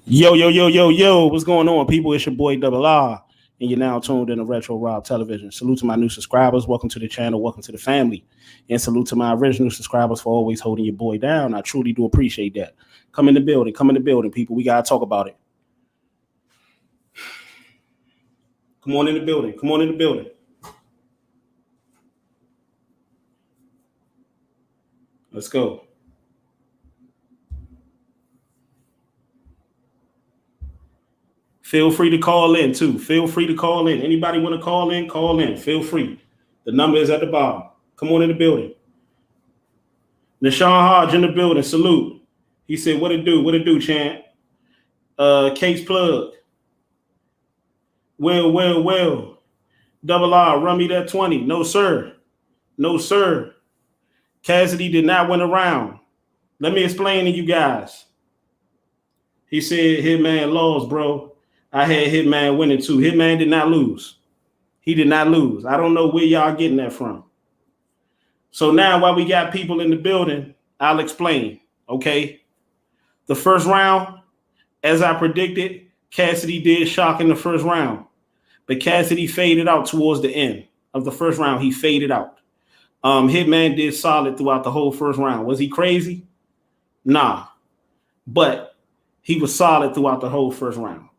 Yo, yo, yo, yo, yo, what's going on, people? It's your boy Double R, and you're now tuned in to Retro Rob Television. Salute to my new subscribers. Welcome to the channel. Welcome to the family. And salute to my original subscribers for always holding your boy down. I truly do appreciate that. Come in the building. Come in the building, people. We got to talk about it. Come on in the building. Come on in the building. Let's go. Feel free to call in, too. Feel free to call in. Anybody want to call in? Call in. Feel free. The number is at the bottom. Come on in the building. Nashawn Hodge in the building. Salute. He said, what it do? What it do, champ? Case plug. Well. Double R, run me that 20. No, sir. No, sir. Cassidy did not win a round. Let me explain to you guys. He said Hitman lost, bro. I had Hitman winning too. Hitman did not lose. He did not lose. I don't know where y'all getting that from. So now while we got people in the building, I'll explain, okay? The first round, as I predicted, Cassidy did shock in the first round. But Cassidy faded out towards the end of the first round. He faded out. Hitman did solid throughout the whole first round. Was he crazy? Nah. But he was solid throughout the whole first round.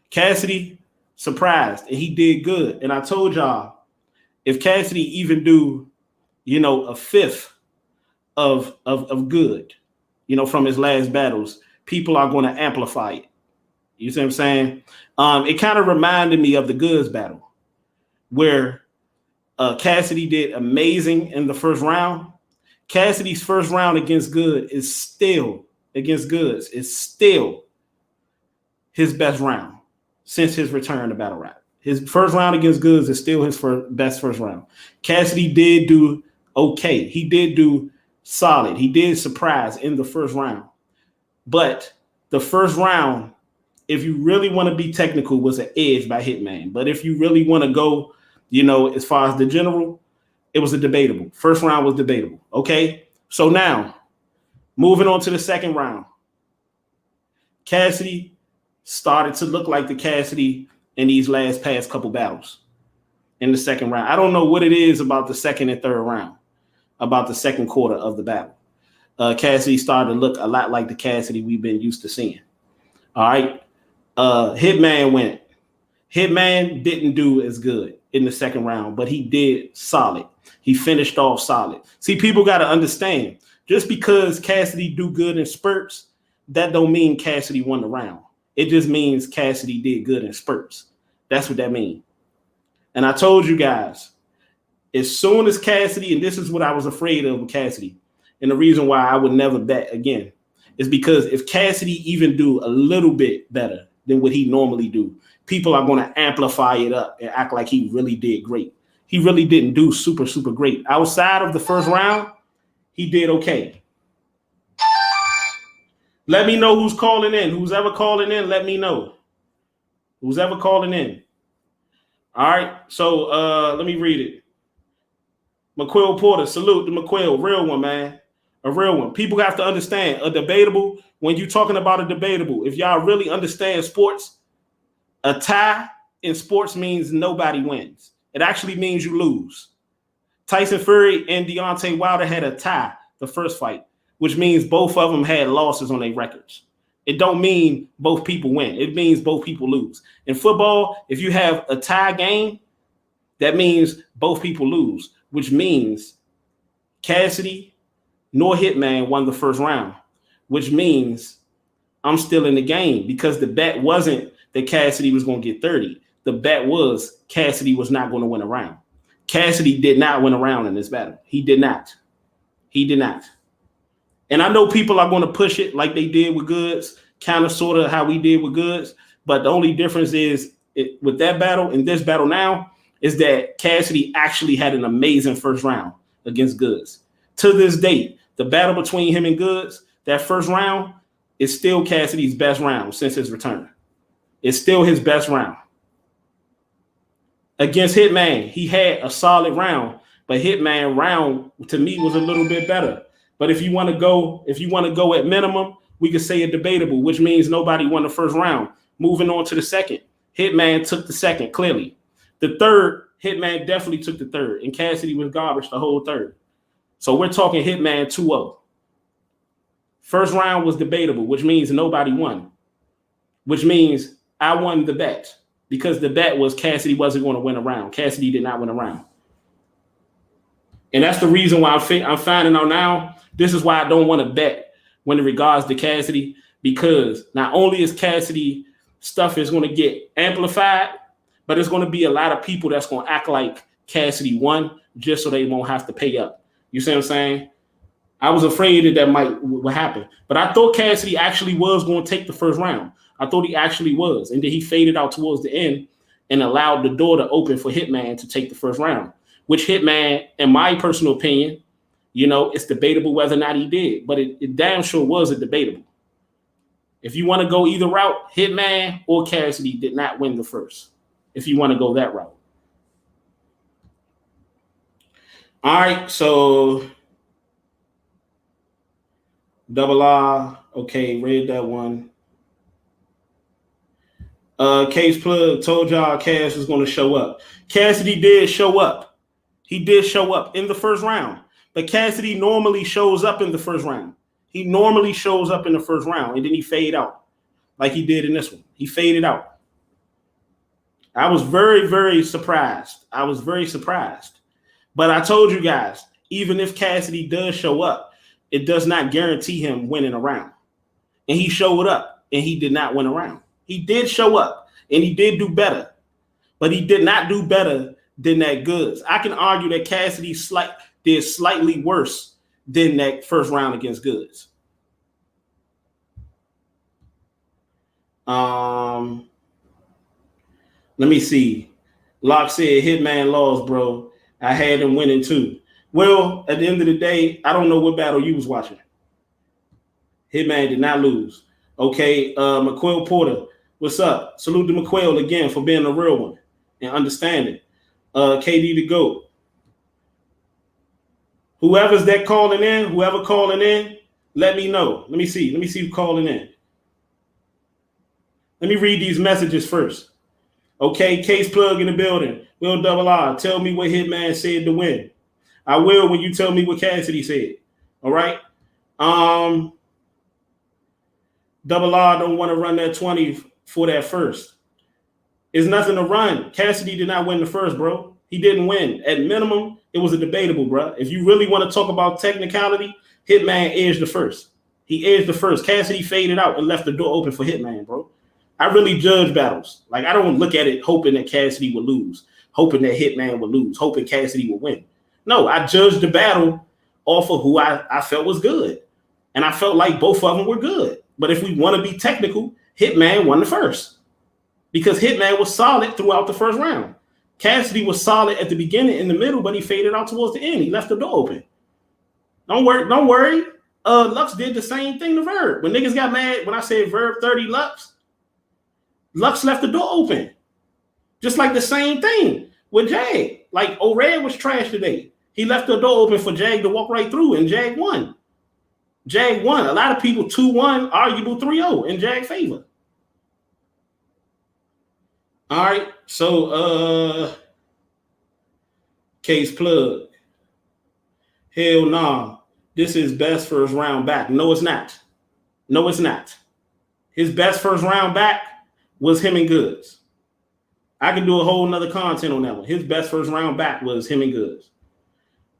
Cassidy surprised, and he did good. And I told y'all, if Cassidy even do, a fifth of good, from his last battles, people are going to amplify it. You see what I'm saying? It kind of reminded me of the Goods battle, where Cassidy did amazing in the first round. Cassidy's first round against Goods is still his best round since his return to battle rap. His first round against Goods is still his best first round. Cassidy did do okay. He did do solid. He did surprise in the first round. But the first round, if you really want to be technical, was an edge by Hitman. But if you really want to go, as far as the general, it was a debatable. First round was debatable. Okay. So now, moving on to the second round, Cassidy started to look like the Cassidy in these past couple battles in the second round. I don't know what it is about the second and third round, about the second quarter of the battle. Cassidy started to look a lot like the Cassidy we've been used to seeing. All right. Hitman went. Hitman didn't do as good in the second round, but he did solid. He finished off solid. See, people got to understand, just because Cassidy do good in spurts, that don't mean Cassidy won the round. It just means Cassidy did good in spurts. That's what that means. And I told you guys, as soon as Cassidy, and this is what I was afraid of with Cassidy, and the reason why I would never bet again, is because if Cassidy even do a little bit better than what he normally do, people are going to amplify it up and act like he really did great. He really didn't do super, super great. Outside of the first round, he did okay. Let me know who's calling in. Who's ever calling in, let me know. Who's ever calling in. All right, so let me read it. McQuill Porter, salute to McQuill. Real one, man. A real one. People have to understand, a debatable, when you're talking about a debatable, if y'all really understand sports, a tie in sports means nobody wins. It actually means you lose. Tyson Fury and Deontay Wilder had a tie the first fight, which means both of them had losses on their records. It don't mean both people win. It means both people lose. In football, if you have a tie game, that means both people lose, which means Cassidy nor Hitman won the first round, which means I'm still in the game, because the bet wasn't that Cassidy was going to get 30. The bet was Cassidy was not going to win a round. Cassidy did not win a round in this battle. He did not. He did not. And I know people are going to push it like they did with Goods, kind of sort of how we did with Goods. But the only difference is with that battle and this battle now is that Cassidy actually had an amazing first round against Goods. To this date, the battle between him and Goods, that first round is still Cassidy's best round since his return. It's still his best round. Against Hitman, he had a solid round, but Hitman round to me was a little bit better. But if you want to go at minimum, we could say a debatable, which means nobody won the first round. Moving on to the second, Hitman took the second, clearly. The third, Hitman definitely took the third, and Cassidy was garbage the whole third. So we're talking Hitman 2-0. First round was debatable, which means nobody won, which means I won the bet because the bet was Cassidy wasn't going to win a round. Cassidy did not win a round. And that's the reason why I'm finding out now. This is why I don't want to bet when it regards to Cassidy, because not only is Cassidy stuff is going to get amplified, but there's going to be a lot of people that's going to act like Cassidy won just so they won't have to pay up. You see what I'm saying? I was afraid that might happen, but I thought Cassidy actually was going to take the first round. I thought he actually was, and then he faded out towards the end and allowed the door to open for Hitman to take the first round, which Hitman, in my personal opinion, it's debatable whether or not he did, but it damn sure was a debatable. If you want to go either route, Hitman or Cassidy did not win the first, if you want to go that route. All right, so Double R, okay, read that one. Case Plug told y'all Cass was going to show up. Cassidy did show up. He did show up in the first round. But Cassidy normally shows up in the first round. He normally shows up in the first round, and then he fade out like he did in this one. He faded out. I was very, very surprised. But I told you guys, even if Cassidy does show up, it does not guarantee him winning a round. And he showed up, and he did not win a round. He did show up, and he did do better. But he did not do better than that Goods. I can argue that Cassidy did slightly worse than that first round against Goods. Let me see. Locke said Hitman lost, bro. I had him winning too. Well, at the end of the day, I don't know what battle you was watching. Hitman did not lose. Okay, McQuail Porter, what's up? Salute to McQuail again for being a real one and understanding. KD the GOAT. Whoever calling in, let me know. Let me see who's calling in. Let me read these messages first. Okay, Case Plug in the building. Will Double R, tell me what Hitman said to win. I will when you tell me what Cassidy said. All right. Double R don't want to run that 20 for that first. It's nothing to run. Cassidy did not win the first, bro. He didn't win. At minimum, it was a debatable, bro. If you really want to talk about technicality, Hitman edged the first. He edged the first. Cassidy faded out and left the door open for Hitman, bro. I really judge battles. Like, I don't look at it hoping that Cassidy would lose, hoping that Hitman would lose, hoping Cassidy would win. No, I judged the battle off of who I felt was good. And I felt like both of them were good. But if we want to be technical, Hitman won the first. Because Hitman was solid throughout the first round. Cassidy was solid at the beginning, in the middle, but he faded out towards the end. He left the door open. Don't worry. Lux did the same thing to Verb. When niggas got mad, when I said Verb 30 Lux left the door open. Just like the same thing with Jag. Like, O-Red was trash today. He left the door open for Jag to walk right through, and Jag won. Jag won. A lot of people 2-1, arguable 3-0 in Jag favor. All right, so Case Plug. Hell nah. This is best first round back. No, it's not. No, it's not. His best first round back was him and Goods. I can do a whole nother content on that one. His best first round back was him and Goods.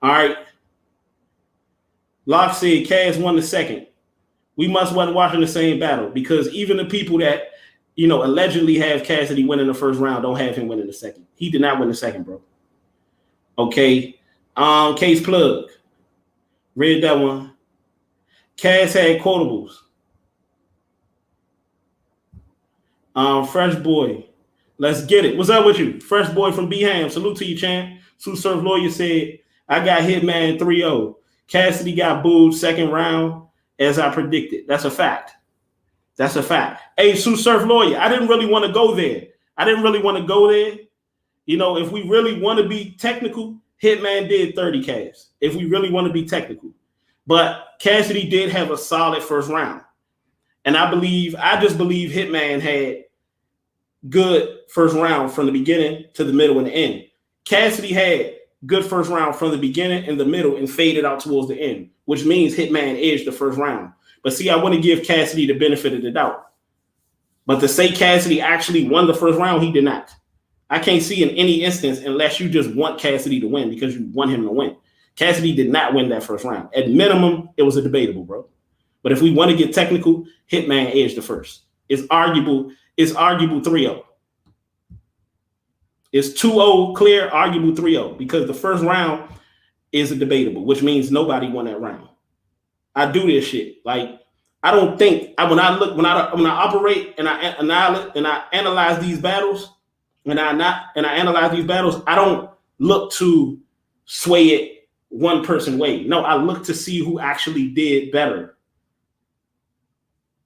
All right. Locke said Cass won the second. We must wasn't watching the same battle because even the people that, allegedly have Cassidy winning the first round don't have him winning the second. He did not win the second, bro. Okay. Case Plug. Read that one. Cass had quotables. Fresh Boy. Let's get it. What's up with you? Fresh Boy from B-Ham. Salute to you, champ. Sue Surf Lawyer said, I got Hitman 3-0. Cassidy got booed second round as I predicted. That's a fact. That's a fact. Hey, Sue Surf Lawyer, I didn't really want to go there. If we really want to be technical, Hitman did 30 Cass. If we really want to be technical. But Cassidy did have a solid first round. And I just believe Hitman had good first round from the beginning to the middle and the end. Cassidy had good first round from the beginning and the middle and faded out towards the end, which means Hitman edged the first round. But see, I want to give Cassidy the benefit of the doubt. But to say Cassidy actually won the first round, he did not. I can't see in any instance unless you just want Cassidy to win because you want him to win. Cassidy did not win that first round. At minimum, it was a debatable, bro. But if we want to get technical, Hitman edged the first. It's arguable 3-0. It's 2-0 clear, arguable 3-0 because the first round is a debatable, which means nobody won that round. I do this shit. Like, I don't think when I operate and I analyze these battles, I don't look to sway it one person way. No, I look to see who actually did better.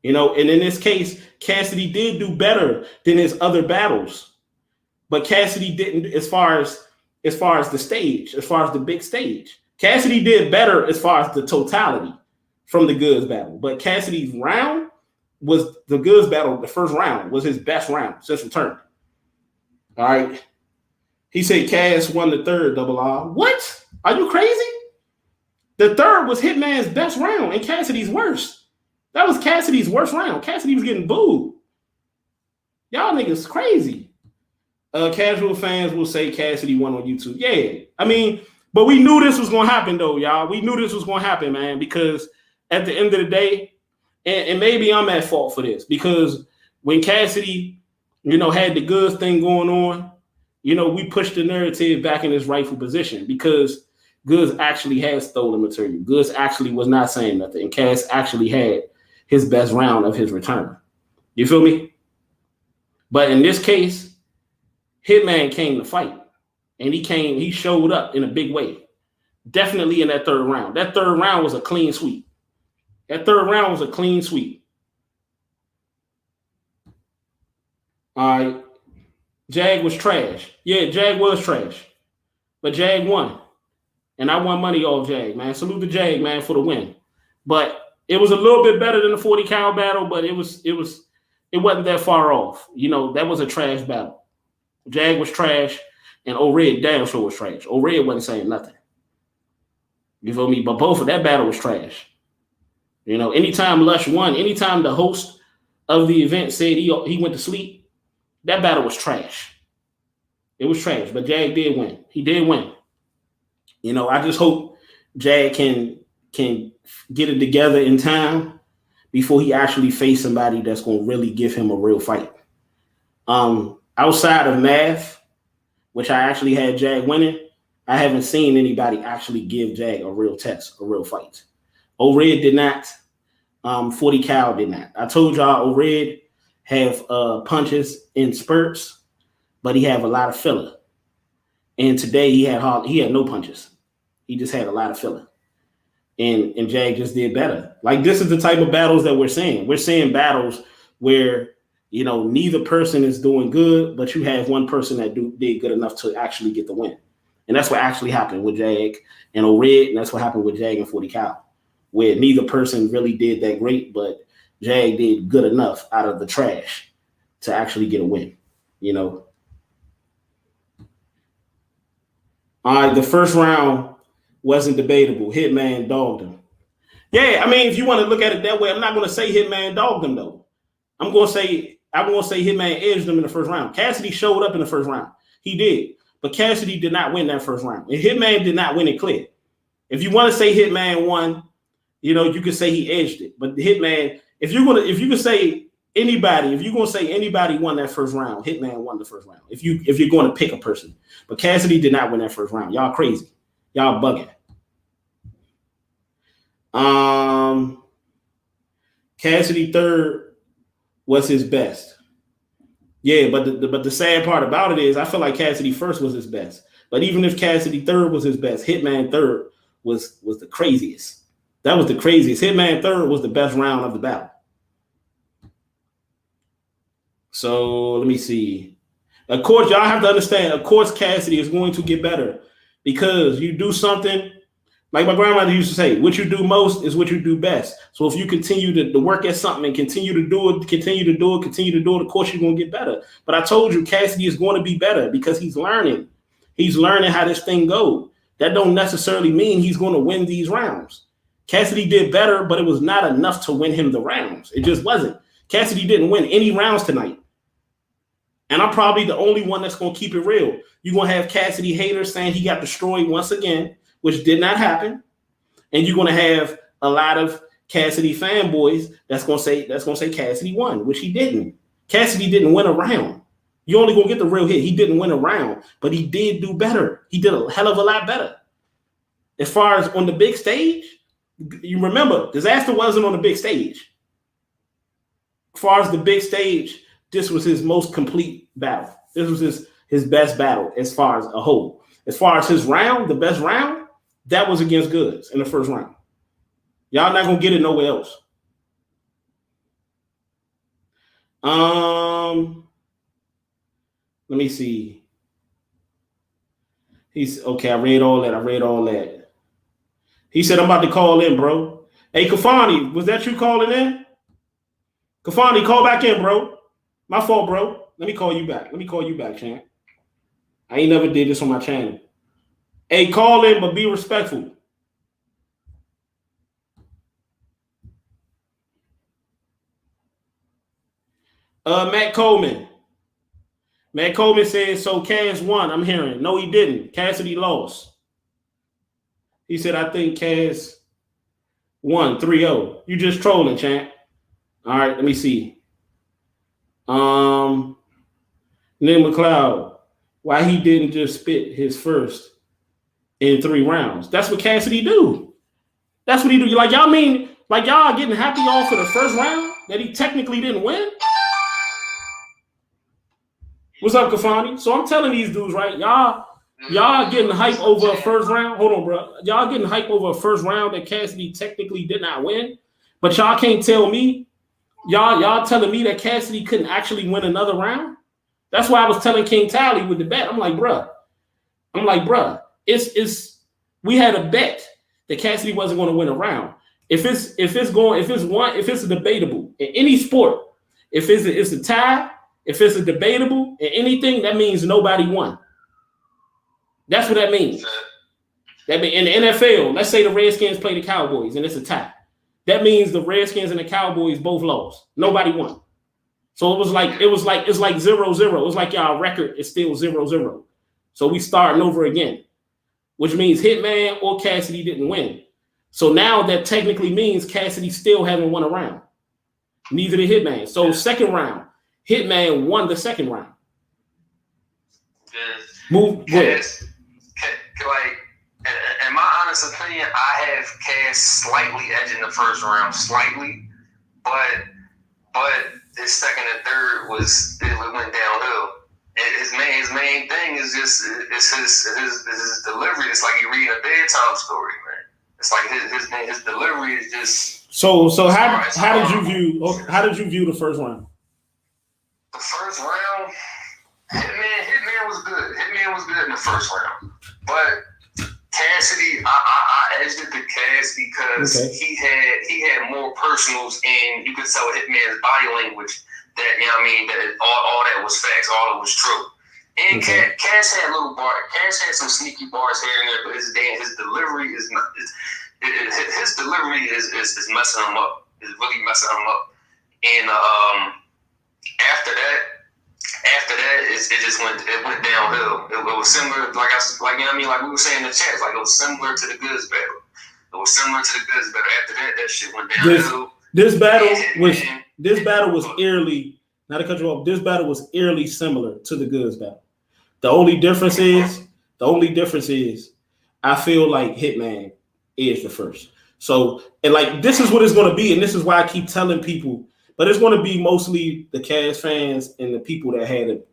You know, and in this case, Cassidy did do better than his other battles. But Cassidy didn't as far as the stage, as far as the big stage. Cassidy did better as far as the totality from the Goods battle. But Cassidy's round was the Goods battle. The first round was his best round since return. All right. He said Cass won the third double R. What? Are you crazy? The third was Hitman's best round and Cassidy's worst. That was Cassidy's worst round. Cassidy was getting booed. Y'all niggas crazy. Casual fans will say Cassidy won on YouTube. Yeah, I mean, but we knew this was going to happen, though, y'all. We knew this was going to happen, man, because at the end of the day, and maybe I'm at fault for this, because when Cassidy, you know, had the Goods thing going on, you know, we pushed the narrative back in its rightful position because Goods actually had stolen material. Goods actually was not saying nothing, and Cass actually had his best round of his return. You feel me? But in this case, Hitman came to fight, and he showed up in a big way. Definitely in that third round. That third round was a clean sweep. All right. Jag was trash. Yeah, Jag was trash. But Jag won. And I won money off Jag, man. Salute to Jag, man, for the win. But it was a little bit better than the 40 cal battle, but it wasn't that far off. You know, that was a trash battle. Jag was trash, and O-Red damn sure was trash. O-Red wasn't saying nothing. You feel me? But both of that battle was trash. You know, anytime Lush won, anytime the host of the event said he went to sleep, that battle was trash. It was trash, but Jag did win. He did win. You know, I just hope Jag can get it together in time before he actually face somebody that's going to really give him a real fight. Outside of math, which I actually had Jag winning, I haven't seen anybody actually give Jag a real test, a real fight. O-Red did not. 40 cal did not. I told y'all O-Red have punches in spurts, but he have a lot of filler. And today he had no punches. He just had a lot of filler. And Jag just did better. Like, this is the type of battles that we're seeing. We're seeing battles where, you know, neither person is doing good, but you have one person that did good enough to actually get the win. And that's what actually happened with Jag and O-Red, and that's what happened with Jag and 40 cal, where neither person really did that great, but Jag did good enough out of the trash to actually get a win, you know. All right, the first round wasn't debatable. Hitman dogged him. Yeah, I mean, if you want to look at it that way, I'm not going to say Hitman dogged him, though. I'm going to say Hitman edged him in the first round. Cassidy showed up in the first round. He did. But Cassidy did not win that first round. And Hitman did not win it clear. If you want to say Hitman won, you know, you could say he edged it. But Hitman, if you're going to say anybody won that first round, Hitman won the first round. If you're going to pick a person. But Cassidy did not win that first round. Y'all crazy. Y'all bugging. Cassidy third was his best. Yeah, but the sad part about it is I feel like Cassidy first was his best. But even if Cassidy third was his best, Hitman third was the craziest. That was the craziest. Hitman third was the best round of the battle. So let me see. Of course, y'all have to understand, of course, Cassidy is going to get better because you do something Like my grandmother used to say, what you do most is what you do best. So if you continue to work at something and continue to do it, of course you're going to get better. But I told you, Cassidy is going to be better because he's learning. He's learning how this thing goes. That don't necessarily mean he's going to win these rounds. Cassidy did better, but it was not enough to win him the rounds. It just wasn't. Cassidy didn't win any rounds tonight. And I'm probably the only one that's going to keep it real. You're going to have Cassidy haters saying he got destroyed once again, which did not happen. And you're going to have a lot of Cassidy fanboys that's going to say Cassidy won, which he didn't. Cassidy didn't win a round. You only going to get the real hit. He didn't win a round, but he did do better. He did a hell of a lot better. As far as on the big stage, you remember, Disaster wasn't on the big stage. As far as the big stage, this was his most complete battle. This was his best battle as far as a whole. As far as his round, the best round, that was against Goods in the first round. Y'all not going to get it nowhere else. Let me see. He's okay. I read all that. He said, I'm about to call in, bro. Hey, Kafani, was that you calling in? Kafani, call back in, bro. My fault, bro. Let me call you back, champ. I ain't never did this on my channel. Hey, call in, but be respectful. Matt Coleman. Matt Coleman says, so Cass won. I'm hearing. No, he didn't. Cassidy lost. He said, I think Cass won 3-0. You just trolling, champ. All right, let me see. Nick McLeod, why he didn't just spit his first in 3 rounds. That's what Cassidy do. That's what he do. Like, y'all mean, like y'all getting happy off of the first round that he technically didn't win? What's up, Kafani? So I'm telling these dudes, right? Y'all getting hype over a first round. Hold on, bro. Y'all getting hype over a first round that Cassidy technically did not win. But y'all can't tell me. Y'all telling me that Cassidy couldn't actually win another round? That's why I was telling King Tally with the bet. I'm like, bruh, it's we had a bet that Cassidy wasn't going to win a round. If it's a debatable in any sport, if it's a tie, if it's a debatable in anything, that means nobody won. That's what that means. That mean in the NFL, let's say the Redskins play the Cowboys and it's a tie. That means the Redskins and the Cowboys both lost. Nobody won. So it's like 0-0. It's like y'all record is still 0-0. So we starting over again, which means Hitman or Cassidy didn't win. So now that technically means Cassidy still haven't won a round. Neither did Hitman. So second round, Hitman won the second round. Move. Cass, like, in my honest opinion, I have Cass slightly edging the first round, slightly, but his second and third it went downhill. And his main thing is just his delivery. It's like he reading a bedtime story, man. It's like his delivery is just. So how did you view the first round? The first round, Hitman was good. Hitman was good in the first round, but Cassidy, I edged it to Cass because he had more personals, and you could tell Hitman's body language that, you know what I mean, that all that was facts, all it was true. And Cass had little bars. Cass had some sneaky bars here and there, but his delivery is not. His delivery is messing him up. Is really messing him up. And after that, it just went downhill. It was similar, like you know what I mean, like we were saying in the chat, like it was similar to the Goods battle. It was similar to the Goods battle. After that shit went downhill. This battle was eerily. Not to cut you off. This battle was eerily similar to the Goods battle. The only difference is, I feel like Hitman is the first. So, and like this is what it's going to be, and this is why I keep telling people. But it's going to be mostly the Cass fans and the people that had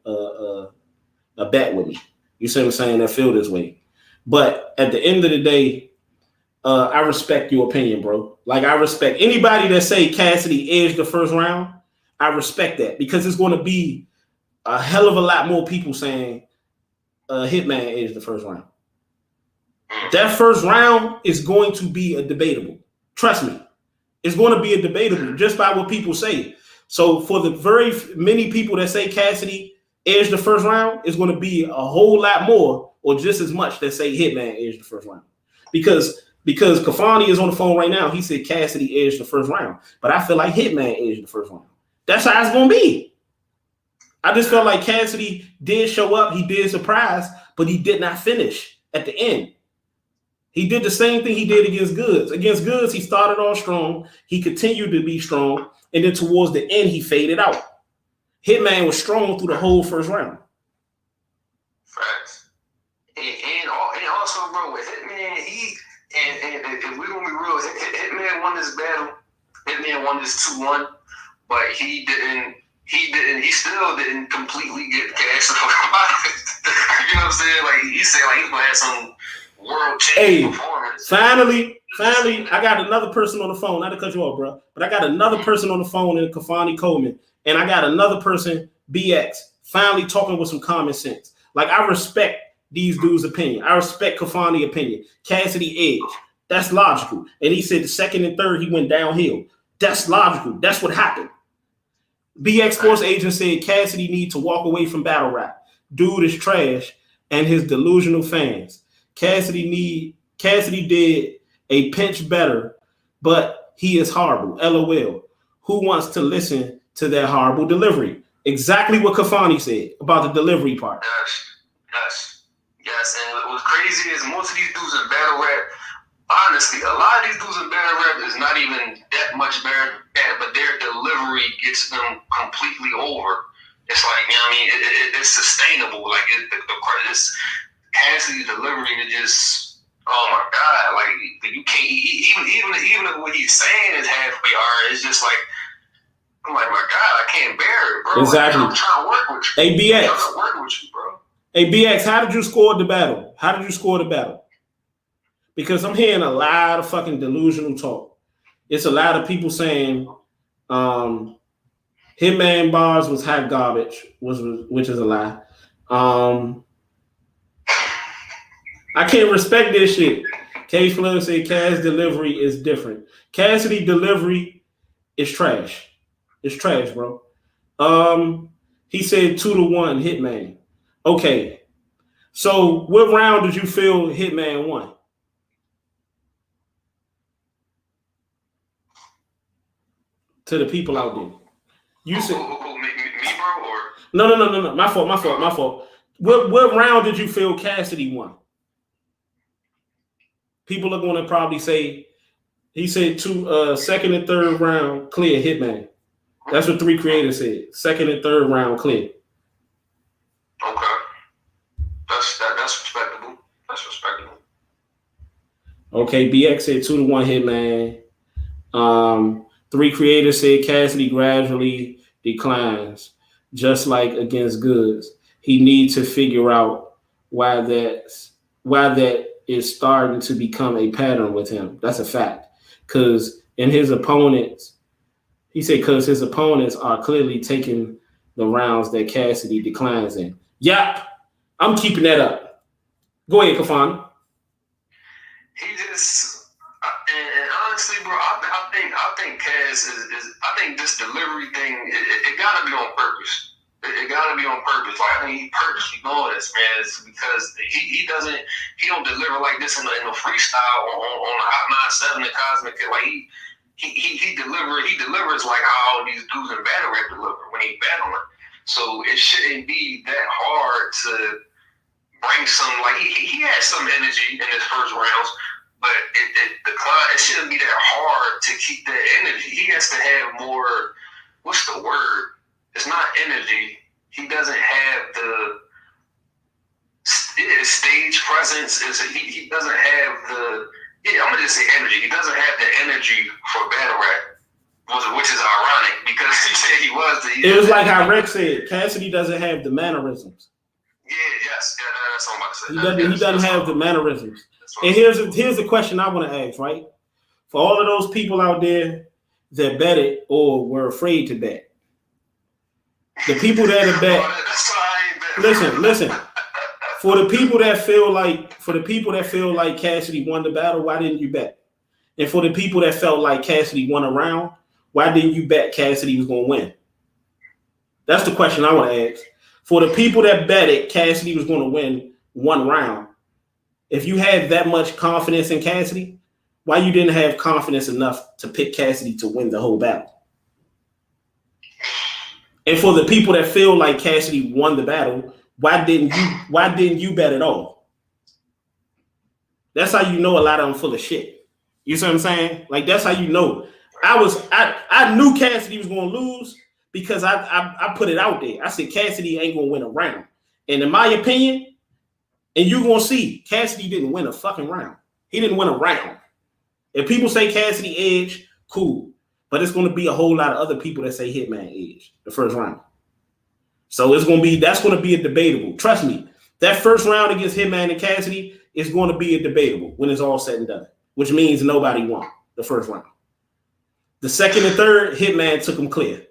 a bet with me. You see what I'm saying? That feel this way. But at the end of the day, I respect your opinion, bro. Like I respect anybody that say Cassidy edged the first round. I respect that because it's going to be a hell of a lot more people saying Hitman edged the first round. That first round is going to be a debatable. Trust me. It's going to be a debatable just by what people say. So for the very many people that say Cassidy edged the first round, it's going to be a whole lot more or just as much that say Hitman edged the first round. Because Kafani is on the phone right now. He said Cassidy edged the first round. But I feel like Hitman edged the first round. That's how it's going to be. I just felt like Cassidy did show up. He did surprise, but he did not finish at the end. He did the same thing he did against Goods. Against Goods, he started off strong. He continued to be strong. And then towards the end, he faded out. Hitman was strong through the whole first round. Facts. And also, bro, with Hitman, and if we're going to be real, Hitman won this battle. Hitman won this 2-1. But he still didn't completely get cashed. You know what I'm saying? Like, he said, like, he's going to have some world changing performance. Finally, I got another person on the phone. Not to cut you off, bro, but I got another person on the phone in Kafani Coleman, and I got another person, BX, finally talking with some common sense. Like, I respect these dudes' opinion. I respect Kafani's opinion. Cassidy edge. That's logical. And he said the second and third, he went downhill. That's logical. That's what happened. BX Sports Agent said Cassidy need to walk away from battle rap. Dude is trash and his delusional fans. Cassidy did a pinch better, but he is horrible. LOL. Who wants to listen to that horrible delivery? Exactly what Kafani said about the delivery part. Yes. And what's crazy is most of these dudes in battle rap, honestly, a lot of these dudes in battle rap is not even that much better, but their delivery gets them completely over. It's like, you know what I mean? It's sustainable. Like, it's Cassidy's delivery to just, oh my God, like, you can't, even if what he's saying is halfway hard, it's just like, I'm like, my God, I can't bear it, bro. Exactly. Like, I'm trying to work with you. Hey, BX. I'm trying to work with you, bro. Hey, BX, how did you score the battle? Because I'm hearing a lot of fucking delusional talk. It's a lot of people saying Hitman bars was hot garbage, which is a lie. I can't respect this shit. Case Flood said Cass delivery is different. Cassidy delivery is trash. It's trash, bro. He said 2-1 Hitman. Okay. So what round did you feel Hitman won? To the people out there. You said me, bro, or no. My fault. What round did you feel Cassidy won? People are going to probably say he said second and third round clear Hitman. That's what 3 Creators said. Second and third round clear. Okay. That's respectable. That's respectable. Okay, BX said 2-1 Hitman. 3 Creators said Cassidy gradually declines, just like against Goods. He needs to figure out why that is starting to become a pattern with him. That's a fact. Because his opponents are clearly taking the rounds that Cassidy declines in. Yep, I'm keeping that up. Go ahead, Kafani. He just, and honestly, bro, I think Cass is I think this delivery thing, it gotta be on purpose. It gotta be on purpose. Like, I think he purposely doing this, man. It's because he don't deliver like this in the freestyle on the Hot 97 and Cosmic. Like, he delivers like how all these dudes in battle rap deliver when he battling. So it shouldn't be that hard to bring some, like, he had some energy in his first rounds, but it shouldn't be that hard to keep that energy. He has to have more, what's the word? It's not energy. He doesn't have the stage presence. He doesn't have the, I'm gonna just say energy. He doesn't have the energy for battle rap, which is ironic because he said he was. It was like how Rex said, Cassidy doesn't have the mannerisms. Yes, that's what I'm about to say. He doesn't have the mannerisms. And here's the question I want to ask, right? For all of those people out there that betted or were afraid to bet, the people that have bet, listen. For the people that feel like Cassidy won the battle, why didn't you bet? And for the people that felt like Cassidy won a round, why didn't you bet Cassidy was going to win? That's the question I want to ask. For the people that betted Cassidy was going to win one round, if you had that much confidence in Cassidy, why you didn't have confidence enough to pick Cassidy to win the whole battle? And for the people that feel like Cassidy won the battle, why didn't you bet at all? That's how you know a lot of them full of shit. You see what I'm saying? Like, that's how you know. I knew Cassidy was going to lose because I put it out there. I said Cassidy ain't going to win a round. And in my opinion, and you're going to see, Cassidy didn't win a fucking round. He didn't win a round. If people say Cassidy edge, cool. But it's going to be a whole lot of other people that say Hitman edge the first round. So that's going to be a debatable. Trust me, that first round against Hitman and Cassidy is going to be a debatable when it's all said and done, which means nobody won the first round. The second and third, Hitman took them clear.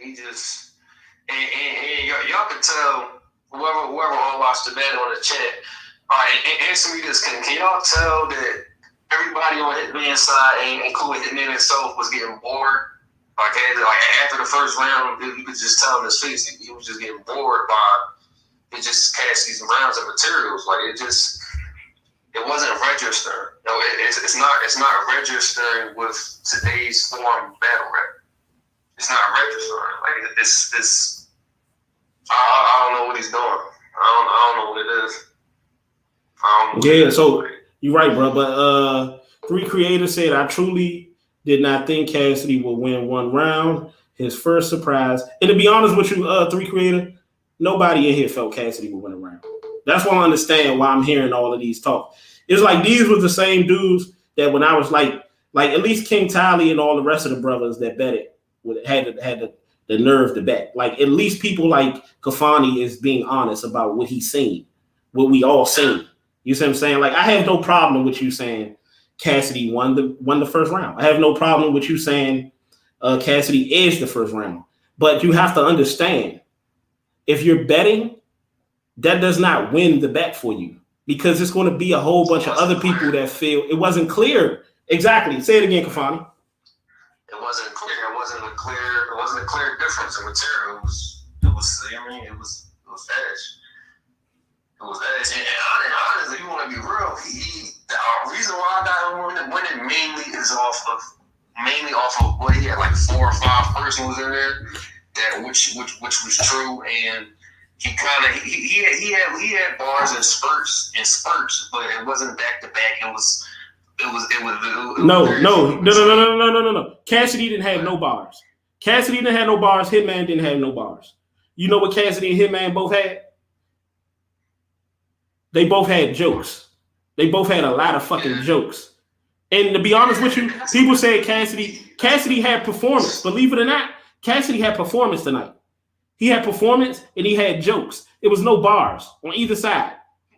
He just, and y'all could tell, whoever all watched the battle on the chat, all right, answer me this, can y'all tell that everybody on Hitman's side, including Hitman himself, was getting bored? Like after the first round, you could just tell him his face. He was just getting bored by Cassidy's rounds of materials. Like it wasn't registering. No, it's not registering with today's form battle rap. It's not registering. Like it's I don't know what he's doing. I don't know what it is. Yeah, so you're right, bro. But Three Creators said, I truly did not think Cassidy would win one round. His first surprise. And to be honest with you, Three Creator, nobody in here felt Cassidy would win a round. That's why I understand why I'm hearing all of these talk. It's like these were the same dudes that when I was like at least King Tally and all the rest of the brothers that betted had the nerve to bet. Like at least people like Kafani is being honest about what he's seen, what we all seen. You see what I'm saying? Like I have no problem with you saying Cassidy won the first round. I have no problem with you saying Cassidy edged the first round. But you have to understand, if you're betting, that does not win the bet for you because it's going to be a whole bunch of other people that feel it wasn't clear. Exactly. Say it again, Kafani. It wasn't clear. It wasn't a clear difference in material. It was edge. It was edge. And honestly, you want to be real, the reason why I got him winning mainly off of what he had, like 4 or 5 persons in there, that which was true, and he had bars and spurts, but it wasn't back to back. It was No. Cassidy didn't have no bars. Hitman didn't have no bars. You know what Cassidy and Hitman both had? They both had jokes. They both had a lot of fucking jokes. And to be honest with you, people say Cassidy had performance. Believe it or not, Cassidy had performance tonight. He had performance and he had jokes. It was no bars on either side.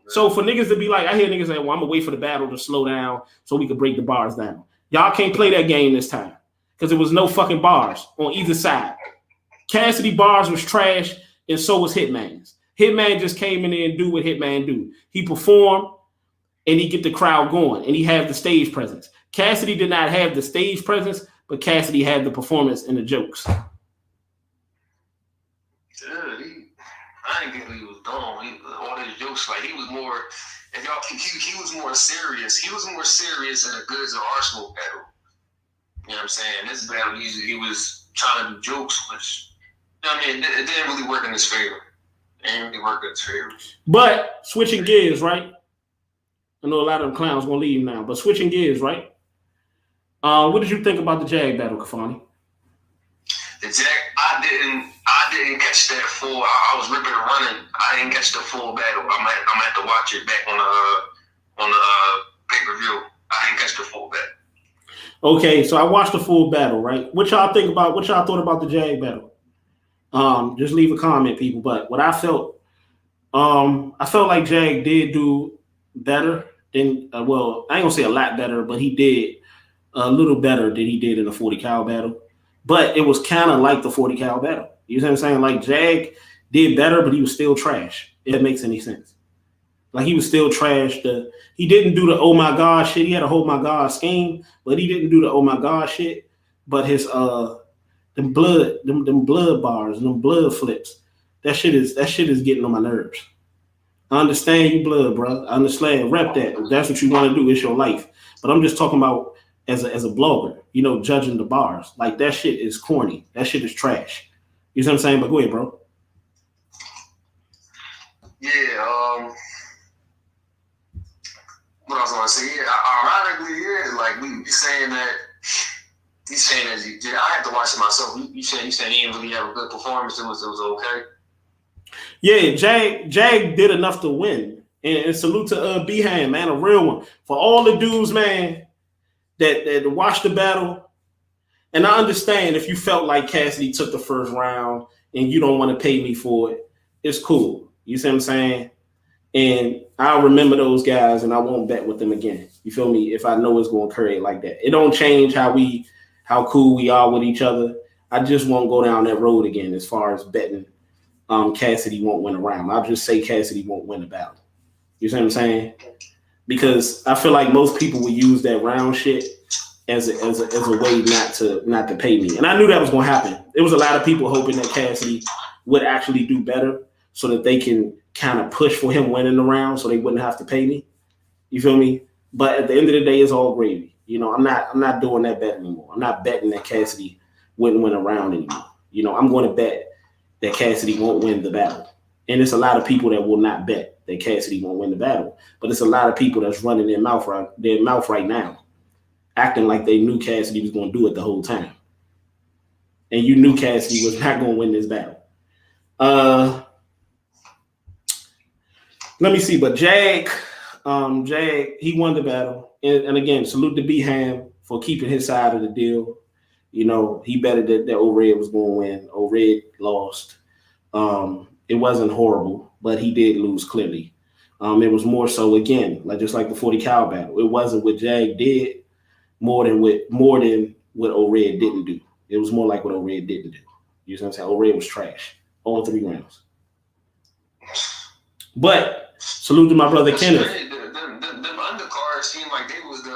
So for niggas to be like, I hear niggas say, well, I'm gonna wait for the battle to slow down so we can break the bars down. Y'all can't play that game this time because there was no fucking bars on either side. Cassidy bars was trash and so was Hitman's. Hitman just came in there and do what Hitman do. He performed and he get the crowd going and he had the stage presence. Cassidy did not have the stage presence, but Cassidy had the performance and the jokes. I didn't get what he was doing. All these jokes, like he was more. If y'all, he was more serious. He was more serious in a Goods or Arsenal battle. You know what I'm saying? This battle, he was trying to do jokes, which I mean, it didn't really work in his favor. It didn't really work in his favor. But switching gears, right? I know a lot of them clowns gonna leave now, but switching gears, right? What did you think about the Jag battle, Kafani? The Jag, I didn't catch that full. I was ripping and running. I didn't catch the full battle. I'm gonna have to watch it back on the pay-per-view. I didn't catch the full battle. Okay, so I watched the full battle, right? What y'all thought about the Jag battle? Just leave a comment, people. But what I felt like Jag did do better than well, I ain't gonna say a lot better, but he did a little better than he did in the 40 cal battle. But it was kind of like the 40 cal battle. You know what I'm saying? Like Jag did better, but he was still trash. If that makes any sense. Like he was still trash. He didn't do the oh my god shit. He had a oh my god scheme, but he didn't do the oh my god shit. But his them blood bars and them blood flips, that shit is getting on my nerves. I understand you blood, bro. I understand. Rep that. If that's what you want to do, it's your life. But I'm just talking about as a blogger, you know, judging the bars. Like that shit is corny. That shit is trash. You see what I'm saying? But go ahead, bro. Yeah, what I was gonna say, yeah, ironically, yeah, like you saying that I have to watch it myself. You saying he didn't really have a good performance. It was okay. Yeah, Jag did enough to win. And salute to B-Hand, man, a real one. For all the dudes, man, that watched the battle. And I understand if you felt like Cassidy took the first round and you don't want to pay me for it, it's cool. You see what I'm saying? And I'll remember those guys and I won't bet with them again. You feel me? If I know it's going to create like that. It don't change how cool we are with each other. I just won't go down that road again as far as betting Cassidy won't win a round. I'll just say Cassidy won't win a battle. You see what I'm saying? Because I feel like most people would use that round shit as a way not to pay me. And I knew that was going to happen. There was a lot of people hoping that Cassidy would actually do better so that they can kind of push for him winning the round so they wouldn't have to pay me. You feel me? But at the end of the day, it's all gravy. You know, I'm not doing that bet anymore. I'm not betting that Cassidy wouldn't win a round anymore. You know, I'm going to bet that Cassidy won't win the battle. And it's a lot of people that will not bet that Cassidy won't win the battle. But it's a lot of people that's running their mouth right now, acting like they knew Cassidy was going to do it the whole time. And you knew Cassidy was not going to win this battle. Let me see. But Jag, he won the battle. And again, salute to B-Ham for keeping his side of the deal. You know, he betted that O-Red was going to win. O-Red lost. It wasn't horrible, but he did lose clearly. It was more so, again, just like the 40 cal battle. It wasn't what Jag did more than what O-Red didn't do. It was more like what O-Red didn't do. You know what I'm saying? O-Red was trash all 3 rounds. But salute to my brother Kenneth. The undercards seemed like they was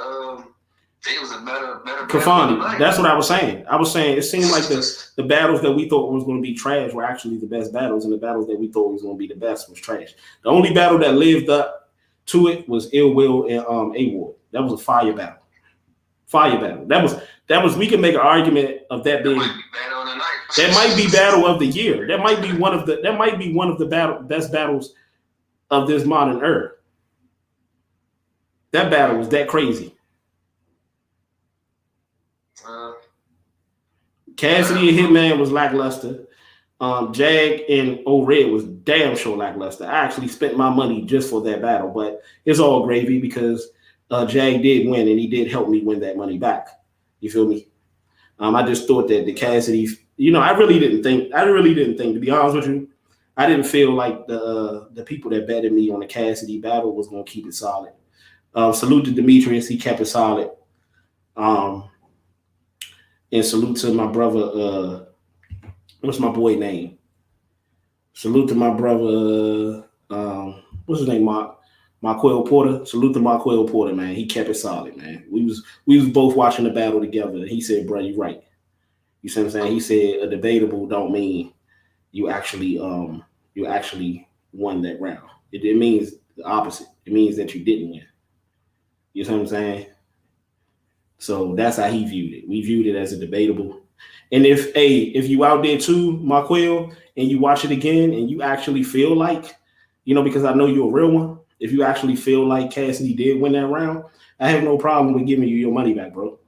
a better Kafani, that's what I was saying. I was saying it seemed like the battles that we thought was going to be trash were actually the best battles, and the battles that we thought was going to be the best was trash. The only battle that lived up to it was Ill Will and A-Ward. That was a fire battle. Fire battle. That was. We can make an argument of that being. That might be battle of the year. That might be one of the best battles of this modern era. That battle was that crazy. Cassidy and Hitman was lackluster. Jag and O-Red was damn sure lackluster. I actually spent my money just for that battle, but it's all gravy because Jag did win and he did help me win that money back. You feel me? I just thought that the Cassidy, I really didn't think, to be honest with you, I didn't feel like the people that betted me on the Cassidy battle was going to keep it solid. Salute to Demetrius. He kept it solid. And salute to my brother, what's my boy name? Salute to my brother, what's his name, Marquell Porter. Salute to Marquell Porter, man. He kept it solid, man. We was both watching the battle together. He said, bro, you're right. You see what I'm saying? He said a debatable don't mean you actually won that round. It means the opposite. It means that you didn't win. You see what I'm saying? So that's how he viewed it. We viewed it as a debatable. And if you out there too, Marquell, and you watch it again and you actually feel like, because I know you're a real one, if you actually feel like Cassidy did win that round, I have no problem with giving you your money back, bro.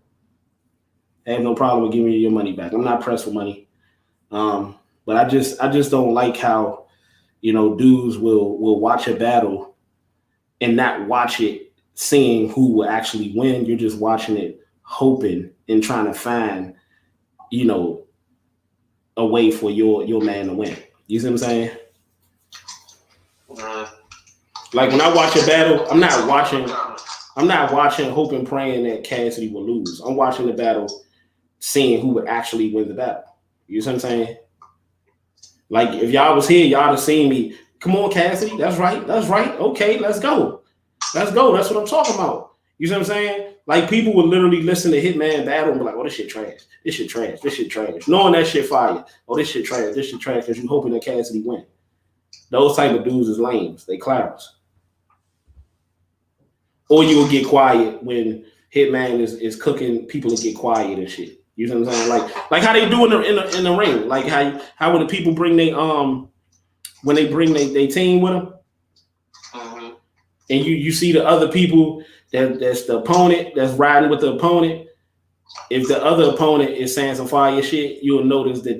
I have no problem with giving you your money back. I'm not pressed for money. But I just don't like how, dudes will watch a battle and not watch it seeing who will actually win. You're just watching it, hoping and trying to find, a way for your man to win. You see what I'm saying? Like when I watch a battle, I'm not watching hoping, praying that Cassidy will lose. I'm watching the battle, seeing who would actually win the battle. You see what I'm saying? Like if y'all was here, y'all have seen me. Come on, Cassidy. That's right. That's right. Okay, let's go. Let's go. That's what I'm talking about. You see what I'm saying? Like people would literally listen to Hitman battle and be like, "Oh, this shit trash. This shit trash. This shit trash." Knowing that shit fire. Oh, this shit trash. This shit trash because you hoping that Cassidy win. Those type of dudes is lames. They clowns. Or you will get quiet when Hitman is cooking. People will get quiet and shit. You know what I'm saying? Like how they do in the ring. Like how when the people bring they when they bring they team with them, and you see the other people that's the opponent that's riding with the opponent. If the other opponent is saying some fire shit, you'll notice that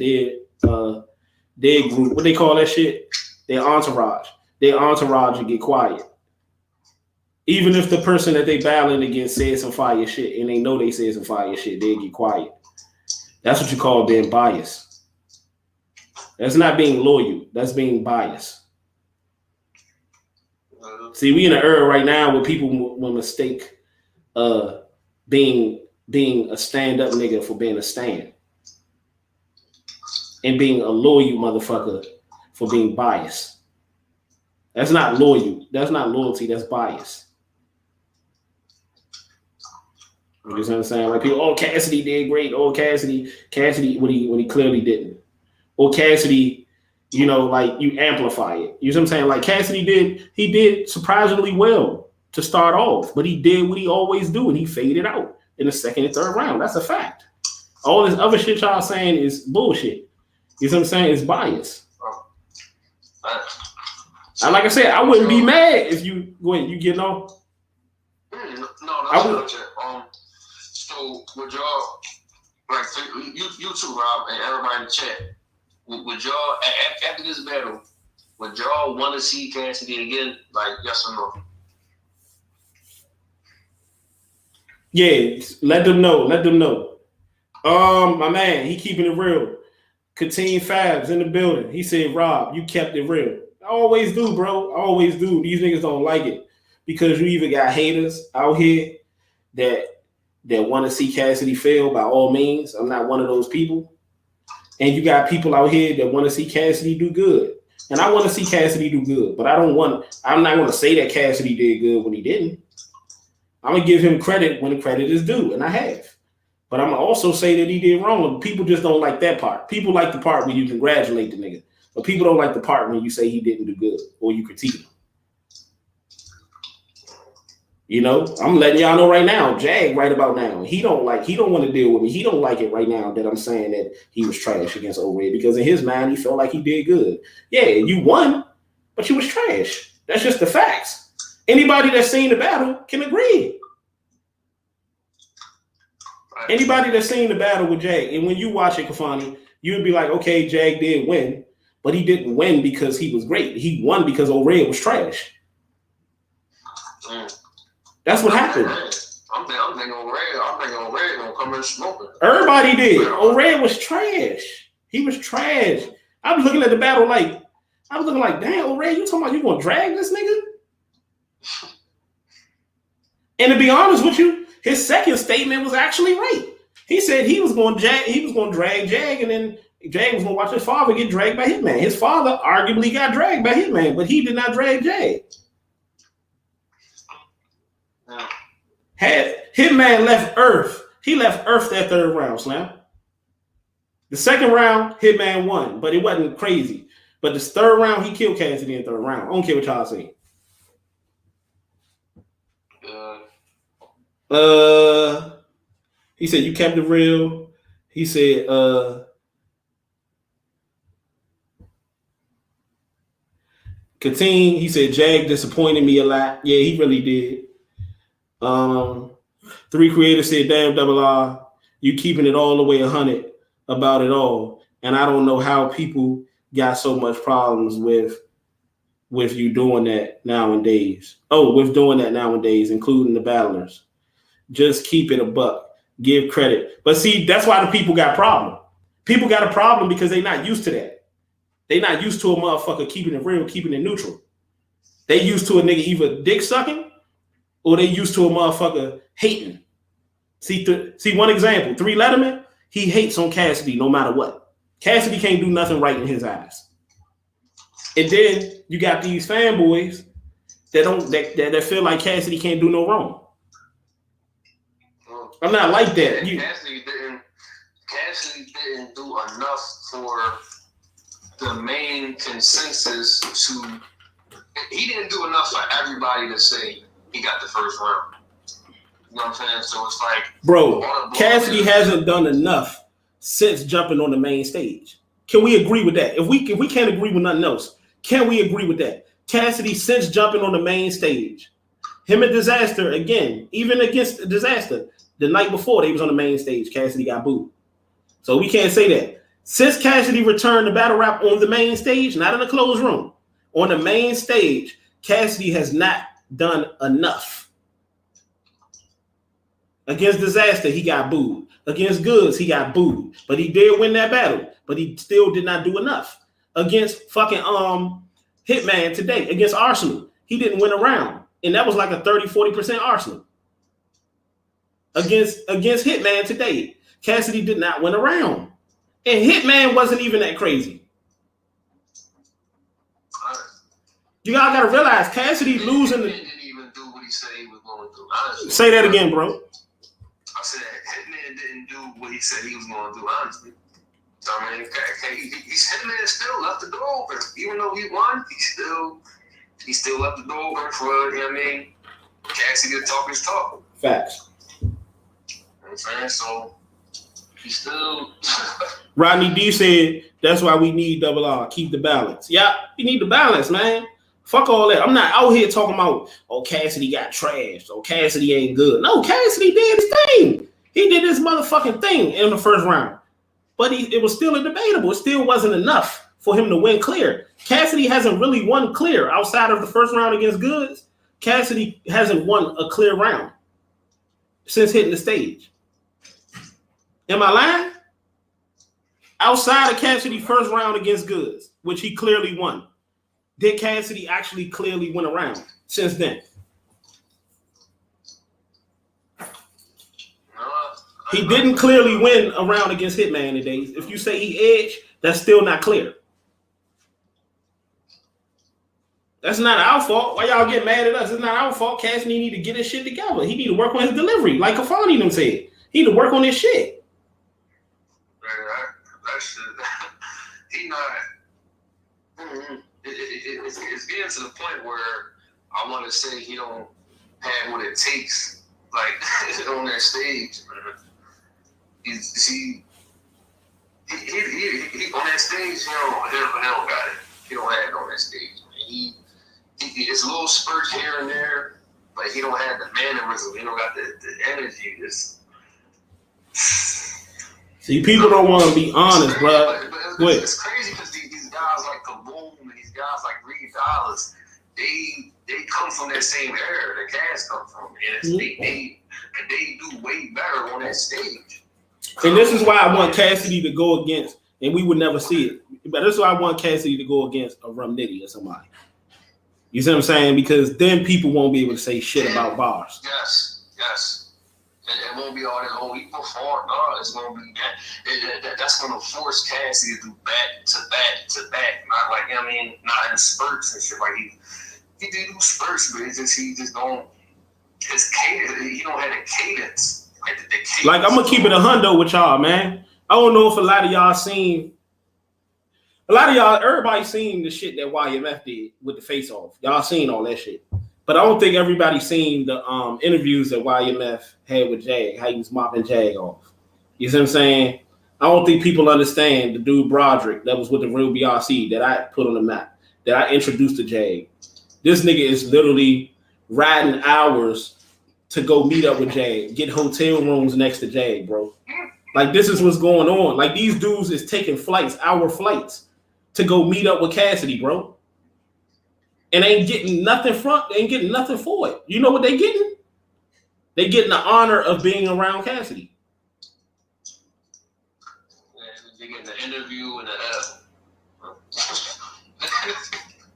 their group, what they call that shit, their entourage will get quiet. Even if the person that they battling against says some fire shit and they know they said some fire shit, they get quiet. That's what you call being biased. That's not being loyal. That's being biased. See, we in an era right now where people will mistake being a stand-up nigga for being a stand. And being a loyal motherfucker for being biased. That's not loyal. That's not loyalty. That's bias. You know what I'm saying? Like people, oh, Cassidy did great. Oh, Cassidy when he clearly didn't. Or Cassidy, you know, like you amplify it. You know what I'm saying? Like Cassidy did surprisingly well to start off, but he did what he always do, and he faded out in the second and third round. That's a fact. All this other shit y'all saying is bullshit. You know what I'm saying? It's bias. And like I said, I wouldn't be mad if you go ahead, you get on. No, that's not it. So would y'all, like you too, Rob, and everybody in the chat, would y'all after this battle, would y'all want to see Cassidy again? Like yes or no? Yeah, let them know. Let them know. My man, he keeping it real. Katine Fabs in the building. He said, Rob, you kept it real. I always do, bro. I always do. These niggas don't like it because you even got haters out here that want to see Cassidy fail by all means. I'm not one of those people. And you got people out here that want to see Cassidy do good. And I want to see Cassidy do good, but I'm not going to say that Cassidy did good when he didn't. I'm going to give him credit when the credit is due, and I have. But I'm going to also say that he did wrong. People just don't like that part. People like the part where you congratulate the nigga. But people don't like the part when you say he didn't do good or you critique him. You know, I'm letting y'all know right now, Jag right about now. He don't want to deal with me. He don't like it right now that I'm saying that he was trash against O-Red because in his mind, he felt like he did good. Yeah, you won, but you was trash. That's just the facts. Anybody that's seen the battle can agree. Anybody that's seen the battle with Jag, and when you watch it, Kafani, you'd be like, okay, Jag did win, but he didn't win because he was great. He won because O-Red was trash. That's what happened. I'm thinking O-Red gonna come in smoking. Everybody did. O-Red was trash. He was trash. I was looking at the battle like, damn, O-Red, you talking about you gonna drag this nigga? And to be honest with you, his second statement was actually right. He said he was going to drag Jag, and then Jag was going to watch his father get dragged by Hitman. His father arguably got dragged by Hitman, but he did not drag Jag. Had Hitman left Earth, he left Earth that third round, Slam. The second round, Hitman won, but it wasn't crazy. But this third round, he killed Cassidy in the third round. I don't care what y'all say. He said you kept it real. He said Katine, he said Jag disappointed me a lot. Yeah, he really did. 3 creators said, damn Double R, you keeping it all the way 100 about it all. And I don't know how people got so much problems with you doing that nowadays. With doing that nowadays, including the battlers. Just keep it a buck. Give credit. But see, that's why the people got a problem. People got a problem because they're not used to that. They're not used to a motherfucker keeping it real, keeping it neutral. They used to a nigga either dick sucking or they used to a motherfucker hating. See one example. 3 Letterman, he hates on Cassidy no matter what. Cassidy can't do nothing right in his eyes. And then you got these fanboys that feel like Cassidy can't do no wrong. I'm not like that. Cassidy didn't do enough for the main consensus to. He didn't do enough for everybody to say he got the first round. You know what I'm saying? So it's like, bro, Cassidy hasn't done enough since jumping on the main stage. Can we agree with that? If we can't agree with nothing else, can we agree with that? Cassidy, since jumping on the main stage, him and Disaster, again, even against Disaster, the night before they was on the main stage, Cassidy got booed. So we can't say that. Since Cassidy returned to battle rap on the main stage, not in a closed room, on the main stage, Cassidy has not done enough. Against Disaster, he got booed. Against Goods, he got booed. But he did win that battle. But he still did not do enough. Against fucking Hitman today, against Arsenal, he didn't win a round. And that was like a 30-40% Arsenal. Against Hitman today, Cassidy did not win a round. And Hitman wasn't even that crazy. You all gotta realize Cassidy losing. He didn't even do what he said he was going to do. Honestly. Say that again, bro. I said Hitman didn't do what he said he was going to do. Honestly, so I mean, Hitman still left the door open. Even though he won, he still left the door open for, you know what I mean, Cassidy to talk his talk. Facts. You know what I'm saying? So he still. Rodney D said that's why we need Double R. Keep the balance. Yeah, you need the balance, man. Fuck all that. I'm not out here talking about, oh, Cassidy got trashed. Oh, Cassidy ain't good. No, Cassidy did his thing. He did his motherfucking thing in the first round. But it was still debatable. It still wasn't enough for him to win clear. Cassidy hasn't really won clear outside of the first round against Goods. Cassidy hasn't won a clear round since hitting the stage. Am I lying? Outside of Cassidy's first round against Goods, which he clearly won, did Cassidy actually clearly win a round since then? He didn't clearly win a round against Hitman today. If you say he edged, that's still not clear. That's not our fault. Why y'all get mad at us? It's not our fault. Cassidy need to get his shit together. He need to work on his delivery, like Kafani them said. He need to work on his shit. That shit. He not. It's getting to the point where I want to say he don't have what it takes, like on that stage. He on that stage. He don't got it. He don't have it on that stage. He it's little spurts here and there, but he don't have the mannerism. He don't got the energy. See, people don't want to be honest, bro. It's crazy because these guys like Kaboom and these guys like Reed Dollars, they come from that same era the Cass come from, and they do way better on that stage. And this is why I want Cassidy to go against, and we would never see it, but this is why I want Cassidy to go against a Rum Nitty or somebody. You see what I'm saying? Because then people won't be able to say shit about bars. Yes. It won't be all that, oh, he performed. No, it's going to be that. That's going to force Cassidy to do back to back to back. Not like, I mean, not in spurts and shit. Like, he did do spurts, but he just don't, his cadence, he don't have the cadence. Like, the cadence. Like, I'm going to keep it a hundo with y'all, man. I don't know if a lot of y'all seen, everybody seen the shit that YMF did with the face off. Y'all seen all that shit. But I don't think everybody seen the interviews that YMF had with Jag, how he was mopping Jag off. You see what I'm saying? I don't think people understand the dude Broderick that was with the real BRC that I put on the map, that I introduced to Jag. This nigga is literally riding hours to go meet up with Jag, get hotel rooms next to Jag, bro. Like, this is what's going on. Like, these dudes is taking hour flights to go meet up with Cassidy, bro. And ain't getting nothing for it. You know what they getting? They getting the honor of being around Cassidy. They getting the interview and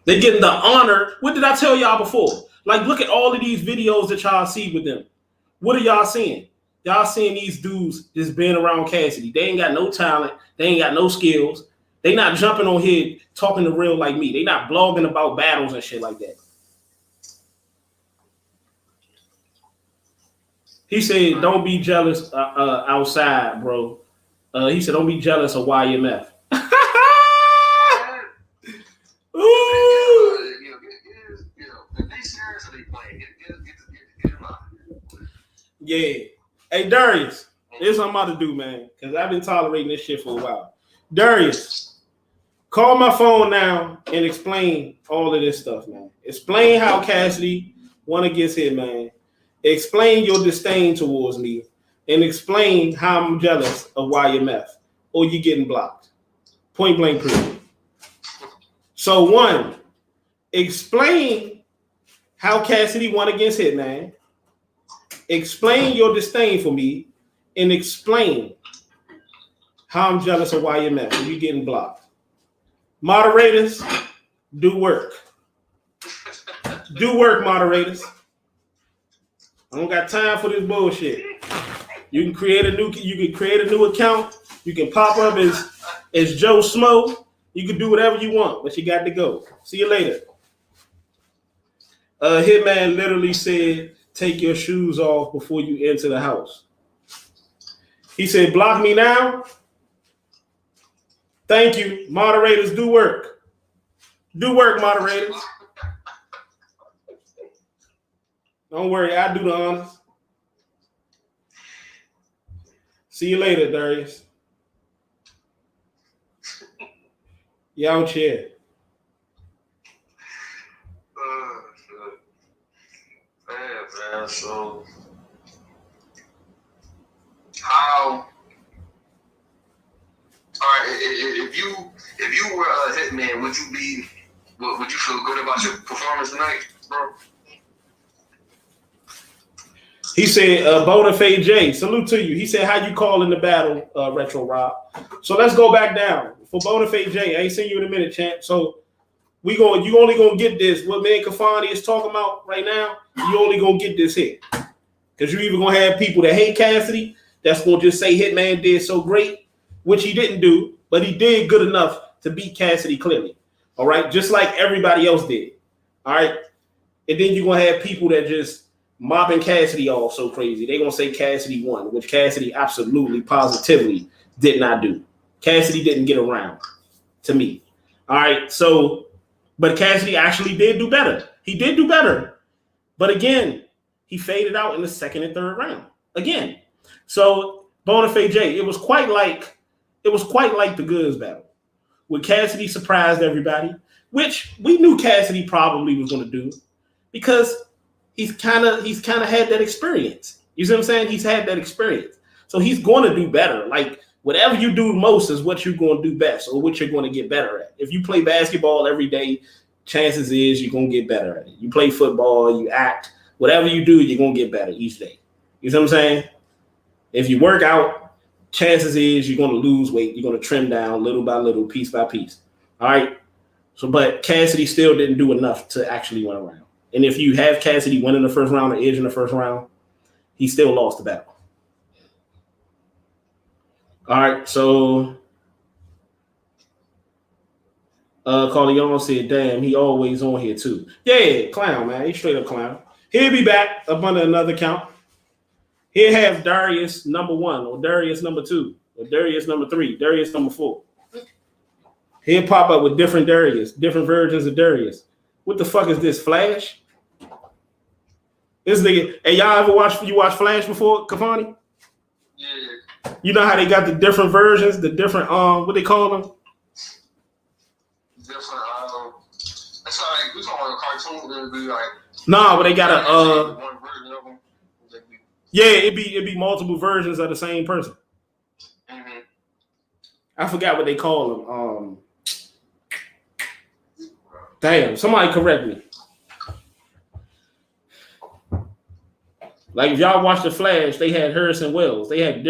They getting the honor. What did I tell y'all before? Like, look at all of these videos that y'all see with them. What are y'all seeing? Y'all seeing these dudes just being around Cassidy. They ain't got no talent. They ain't got no skills. They not jumping on here talking to real like me. They not blogging about battles and shit like that. He said, "Don't be jealous outside, bro." He said, "Don't be jealous of YMF." Ooh. Yeah. Hey, Darius, this is what I'm about to do, man, because I've been tolerating this shit for a while. Darius, call my phone now and explain all of this stuff, man. Explain how Cassidy won against Hitman. Explain your disdain towards me. And explain how I'm jealous of YMF. Or you getting blocked. Point blank period. So, one, explain how Cassidy won against Hitman. Explain your disdain for me. And explain how I'm jealous of YMF. Or you getting blocked. Moderators, do work. Do work, moderators. I don't got time for this bullshit. You can create a new account. You can pop up as Joe Smo. You can do whatever you want, but you got to go. See you later. Hitman literally said, "Take your shoes off before you enter the house." He said, "Block me now." Thank you. Moderators, do work. Do work, moderators. Don't worry, I do the honors. See you later, Darius. Y'all chair. Man, so how? All right, if you were a Hitman, would you feel good about your performance tonight, bro? He said, Bonafide J, salute to you. He said, "How you call in the battle, Retro Rob?" So let's go back down. For Bonafide J, I ain't seen you in a minute, champ. So you only gonna get this. What me and Kafani is talking about right now, you only gonna get this here. Because you either gonna have people that hate Cassidy, that's gonna just say Hitman did so great, which he didn't do, but he did good enough to beat Cassidy clearly. All right, just like everybody else did. All right. And then you're gonna have people that just mobbing Cassidy off so crazy. They're going to say Cassidy won, which Cassidy absolutely, positively did not do. Cassidy didn't get around to me. All right. So, but Cassidy actually did do better. He did do better. But again, he faded out in the second and third round. Again. So, Bonafide J, it was quite like the Goods battle, where Cassidy surprised everybody, which we knew Cassidy probably was going to do because he's kind of had that experience. You see what I'm saying? He's had that experience. So he's going to do better. Like whatever you do most is what you're going to do best or what you're going to get better at. If you play basketball every day, chances is you're going to get better at it. You play football, you act, whatever you do, you're going to get better each day. You see what I'm saying? If you work out, chances is you're going to lose weight. You're going to trim down little by little, piece by piece. All right? So, but Cassidy still didn't do enough to actually win a round. And if you have Cassidy win in the first round or edge in the first round, he still lost the battle. All right, so Carleone said, "Damn, he always on here too." Yeah, clown, man. He straight up clown. He'll be back up under another count. He'll have Darius number 1 or Darius number 2 or Darius number 3, Darius number 4. He'll pop up with different Darius, different versions of Darius. What the fuck is this, Flash? This nigga, hey, y'all ever watch Flash before, Kafani? Yeah. You know how they got the different versions, the different what they call them? Different that's like we talking about a cartoon, it'll be like nah, but they got a one version of them. Yeah, it'd be multiple versions of the same person. Mm-hmm. I forgot what they call them. Damn, somebody correct me. Like if y'all watch The Flash, they had Harrison Wells. They had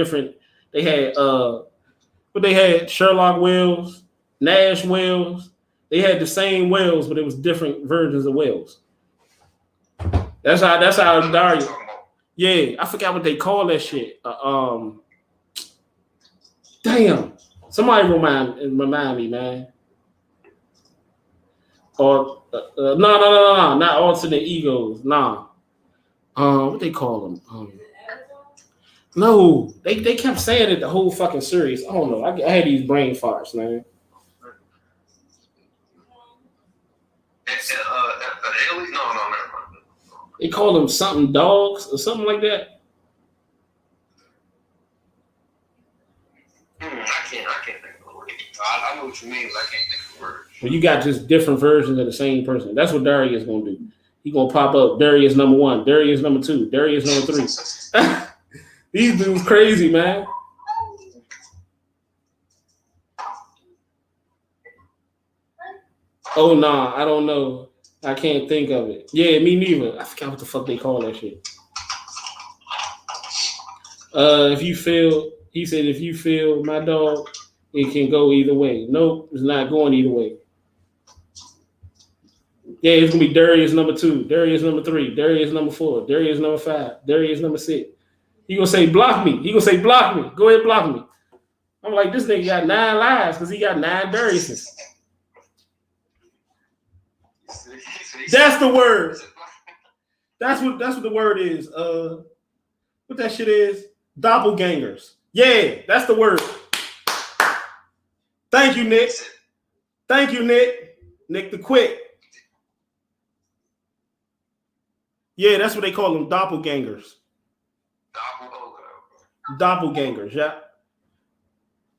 Sherlock Wells, Nash Wells. They had the same Wells, but it was different versions of Wells. That's how Darius. Yeah, I forgot what they call that shit. Damn. Somebody remind me, man. Or no, not alternate egos. Nah. What they call them? No, they kept saying it the whole fucking series. I don't know. I had these brain farts, man. No. They call them something dogs or something like that. I can't think of the word. I know what you mean, but I can't think of the word. Well, you got just different versions of the same person. That's what Darius gonna do. He gonna pop up Darius number 1, Darius number 2, Darius number 3. These dudes crazy, man. Oh nah, I don't know. I can't think of it. Yeah, me neither. I forgot what the fuck they call that shit. If you feel my dog, it can go either way. Nope, it's not going either way. Yeah, it's gonna be Darius number 2, Darius number 3, Darius number 4, Darius number 5, Darius number 6. He gonna say block me. He gonna say block me. Go ahead, block me. I'm like, this nigga got 9 lives because he got 9 Dariuses. That's the word. That's what the word is. What that shit is? Doppelgangers. Yeah, that's the word. Thank you, Nick. Thank you, Nick. Nick the Quick. Yeah, that's what they call them, doppelgangers. Doppelgangers, yeah.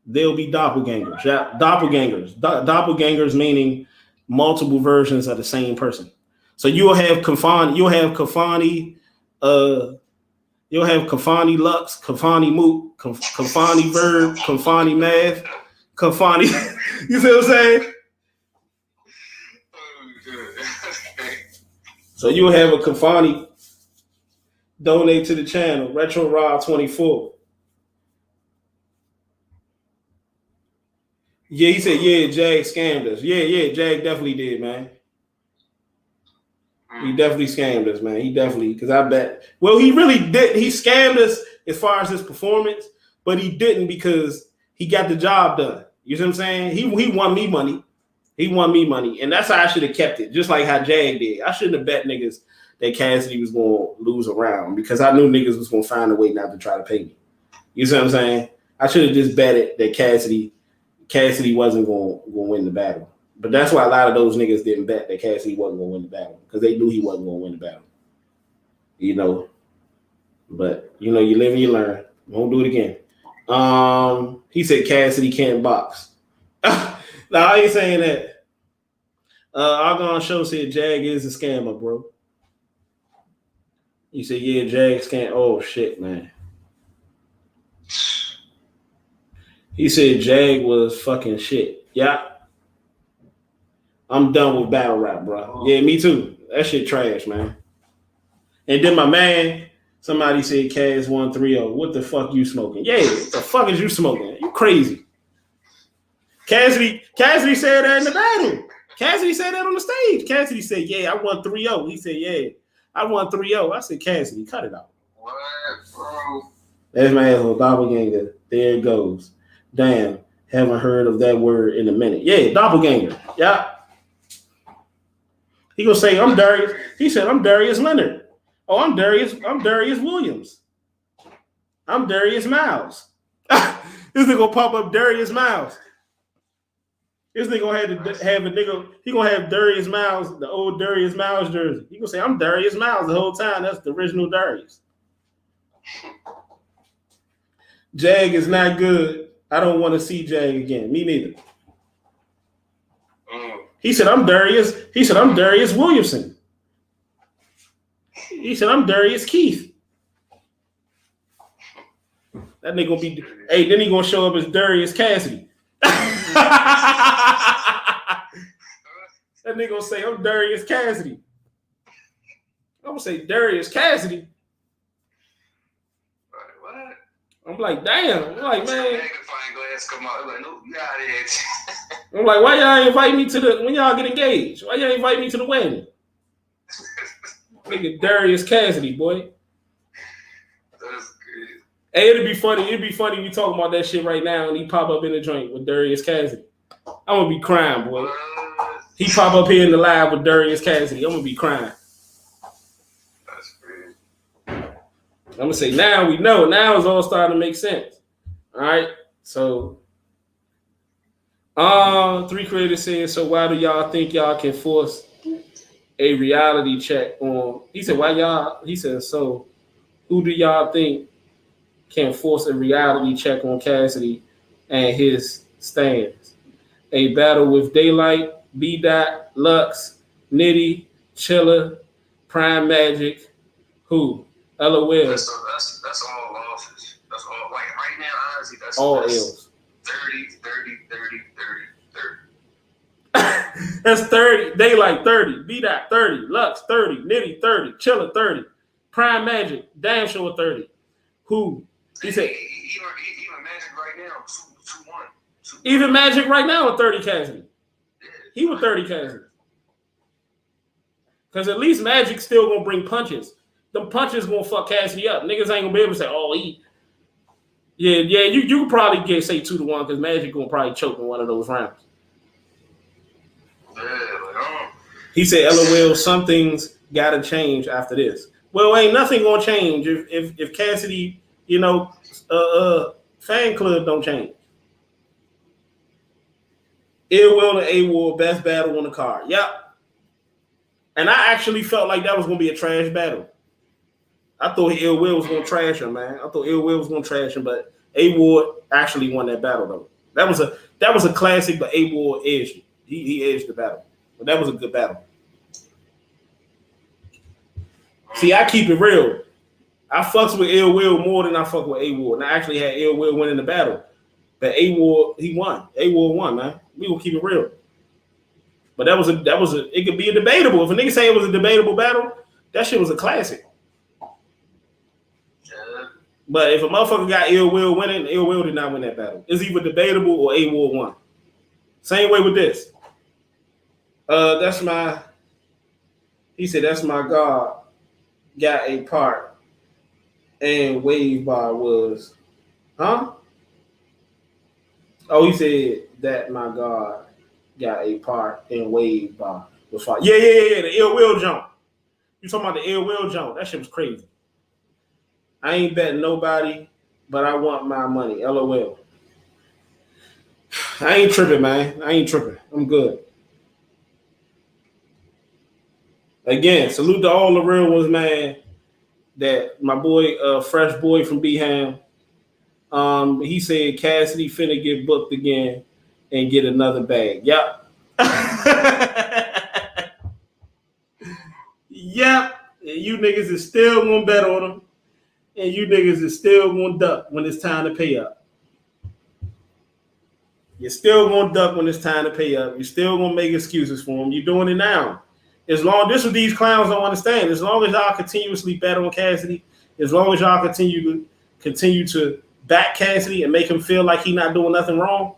They'll be doppelgangers, yeah. Doppelgangers. Doppelgangers meaning multiple versions of the same person. So you'll have Kafani, you'll have Kafani Lux, Kafani Moot, Kafani Verb, Kafani Math, Kafani. You see what I'm saying? So you'll have a Kafani donate to the channel, Retro Rob 24. Yeah, he said, yeah, Jag scammed us. Yeah, Jag definitely did, man. He definitely scammed us, man. He definitely, because I bet. Well, he really did. He scammed us as far as his performance, but he didn't because he got the job done. You see what I'm saying? He won me money. He won me money. And that's how I should have kept it, just like how Jag did. I shouldn't have bet niggas that Cassidy was going to lose a round because I knew niggas was going to find a way not to try to pay me. You see what I'm saying? I should have just betted that Cassidy wasn't going to win the battle. But that's why a lot of those niggas didn't bet that Cassidy wasn't going to win the battle because they knew he wasn't going to win the battle. You know, but you know, you live and you learn. Won't do it again. He said Cassidy can't box. No, I ain't saying that. Argon Show said Jag is a scammer, bro. He said, yeah, Jag scam. Oh shit, man. He said Jag was fucking shit. Yeah. I'm done with battle rap, bro. Yeah, me too. That shit trash, man. And then my man, somebody said Cass 130. What the fuck you smoking? Yeah, what the fuck is you smoking? You crazy. Cassidy said that in the battle. Cassidy said that on the stage. Cassidy said, yeah, I won 3-0. He said, yeah, I won 3-0. I said, Cassidy, cut it out. What, bro? That's my asshole doppelganger. There it goes. Damn, haven't heard of that word in a minute. Yeah, doppelganger. Yeah. He gonna say, I'm Darius. He said, I'm Darius Leonard. Oh, I'm Darius Williams. I'm Darius Miles. This nigga gonna pop up Darius Miles. This nigga gonna have a nigga, he gonna have Darius Miles, the old Darius Miles jersey. He gonna say, I'm Darius Miles the whole time. That's the original Darius. Jag is not good. I don't want to see Jag again. Me neither. He said, I'm Darius. He said, I'm Darius Williamson. He said, I'm Darius Keith. That nigga gonna be, hey, then he gonna show up as Darius Cassidy. That nigga gonna say, I'm Darius Cassidy. I'm gonna say Darius Cassidy. What? I'm like, damn. I'm like, man. Come out. Like, no, you out of here. I'm like, why y'all invite me to when y'all get engaged? Why y'all invite me to the wedding? Nigga Darius Cassidy, boy. That's good. Hey, it'd be funny. It'd be funny we talking about that shit right now, and he pop up in the joint with Darius Cassidy. I'm gonna be crying, boy. He pop up here in the live with Darius Cassidy. I'm gonna be crying. That's crazy. I'm gonna say now we know. Now it's all starting to make sense. All right. So, three creators said. So why do y'all think y'all can force a reality check on? He said why y'all. He said so. Who do y'all think can force a reality check on Cassidy and his stands? A battle with Daylight, B-Dot, Lux, Nitty, Chiller, Prime Magic. Who? LOL. That's all losses. That's all. Like right now, honestly, that's all L's. 30. That's 30. Daylight 30. B-Dot 30. Lux 30. Nitty 30. Chiller 30. Prime Magic. Damn sure 30. Who? He said. Even Magic right now, 2-1. Even Magic right now with 30 Cassidy. He was 30 Cassidy. Because at least Magic still gonna bring punches. Them punches gonna fuck Cassidy up. Niggas ain't gonna be able to say, oh, he. Yeah, you could probably get say 2-1 because Magic gonna probably choke in one of those rounds. He said, LOL, something's gotta change after this. Well, ain't nothing gonna change if Cassidy, fan club don't change. Ill Will and A-War, best battle on the card. Yep. And I actually felt like that was gonna be a trash battle. I thought Ill Will was gonna trash him, man. I thought Ill Will was gonna trash him, but A-War actually won that battle though. That was a classic, but A-War edged it. He edged the battle. But that was a good battle. See, I keep it real. I fucks with Ill Will more than I fuck with A-War. And I actually had Ill Will winning the battle. But A-War, he won. A-War won, man. We gonna keep it real. But it could be a debatable. If a nigga say it was a debatable battle, that shit was a classic. But if a motherfucker got Ill Will winning, Ill Will did not win that battle. It's either debatable or A-War won. Same way with this. He said, that's my God. Got a part. And Wave Bar was, huh? Oh, he said that my God got a part and Wave Bar was fine. Yeah. The Ill Will jump. You talking about the Ill Will jump? That shit was crazy. I ain't betting nobody, but I want my money. LOL. I ain't tripping, man. I ain't tripping. I'm good. Again, salute to all the real ones, man. That my boy, Fresh Boy from B-Ham, he said Cassidy finna get booked again and get another bag. Yep. Yep. And you niggas is still gonna bet on him. And you niggas is still gonna duck when it's time to pay up. You're still gonna duck when it's time to pay up. You're still gonna make excuses for him. You're doing it now. This is what these clowns don't understand. As long as y'all continuously bet on Cassidy, as long as y'all continue to back Cassidy and make him feel like he's not doing nothing wrong,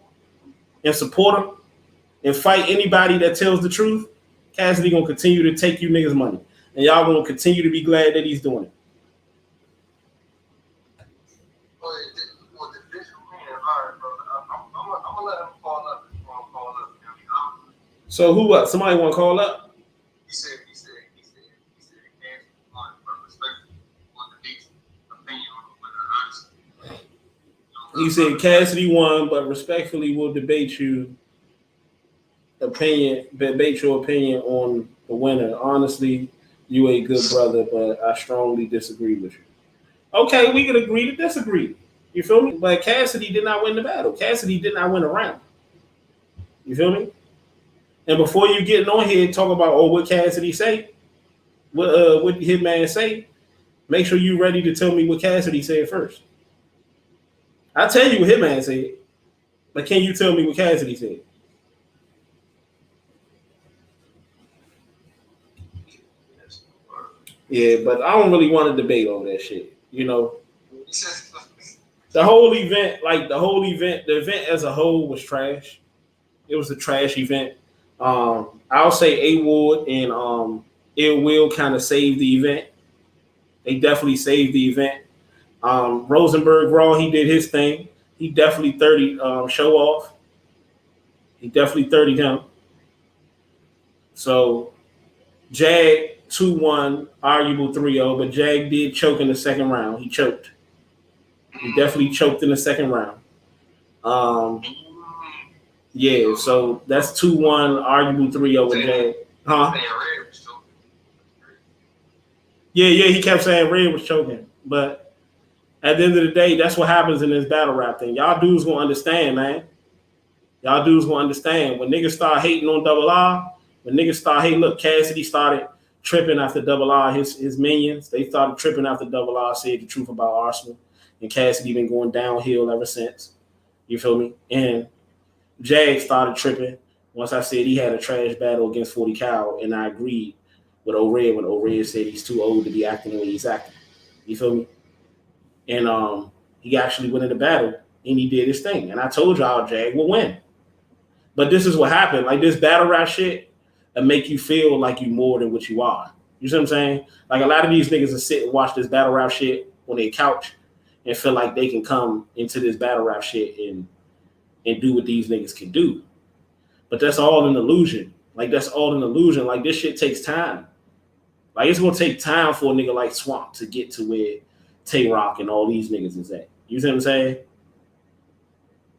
and support him and fight anybody that tells the truth, Cassidy gonna continue to take you niggas money, and y'all gonna continue to be glad that he's doing it. I'm gonna let him call up. So who what? Somebody want to call up? He said, he said Cassidy won, but respectfully will debate your opinion on the winner. Honestly, you a good brother, but I strongly disagree with you. Okay, we can agree to disagree. You feel me? But Cassidy did not win the battle. Cassidy did not win a round. You feel me? And before you get on here and talk about what Cassidy say, what Hitman say, make sure you're ready to tell me what Cassidy said first. I'll tell you what Hitman said, but can you tell me what Cassidy said? Yeah, but I don't really want to debate all that shit. You know, the event as a whole was trash. It was a trash event. I'll say A-Ward and Ill Will kind of saved the event. They definitely saved the event. Rosenberg Raw, he did his thing. He definitely 30 show off. He definitely 30 him. So Jag 2-1, arguable 3-0, but Jag did choke in the second round. He choked. He definitely choked in the second round. Yeah, so that's 2-1, arguable 3-0 with Jag. Huh? Yeah, he kept saying Red was choking. But at the end of the day, that's what happens in this battle rap thing. Y'all dudes gonna understand, man. Y'all dudes gonna understand. When niggas start hating on Double R, when niggas start hating, look, Cassidy started tripping after Double R, his minions. They started tripping after Double R said the truth about Arsenal. And Cassidy been going downhill ever since. You feel me? And Jag started tripping once I said he had a trash battle against 40 Cal, and I agreed with O-Red when O-Red said he's too old to be acting the way he's acting. You feel me? And he actually went in the battle, and he did his thing. And I told y'all Jag will win. But this is what happened. Like, this battle rap shit will make you feel like you more than what you are. You see what I'm saying? Like, a lot of these niggas will sit and watch this battle rap shit on their couch and feel like they can come into this battle rap shit and do what these niggas can do. But that's all an illusion. Like, that's all an illusion. Like, this shit takes time. Like, it's going to take time for a nigga like Swamp to get to where Tay-Rock and all these niggas is at. You see what I'm saying?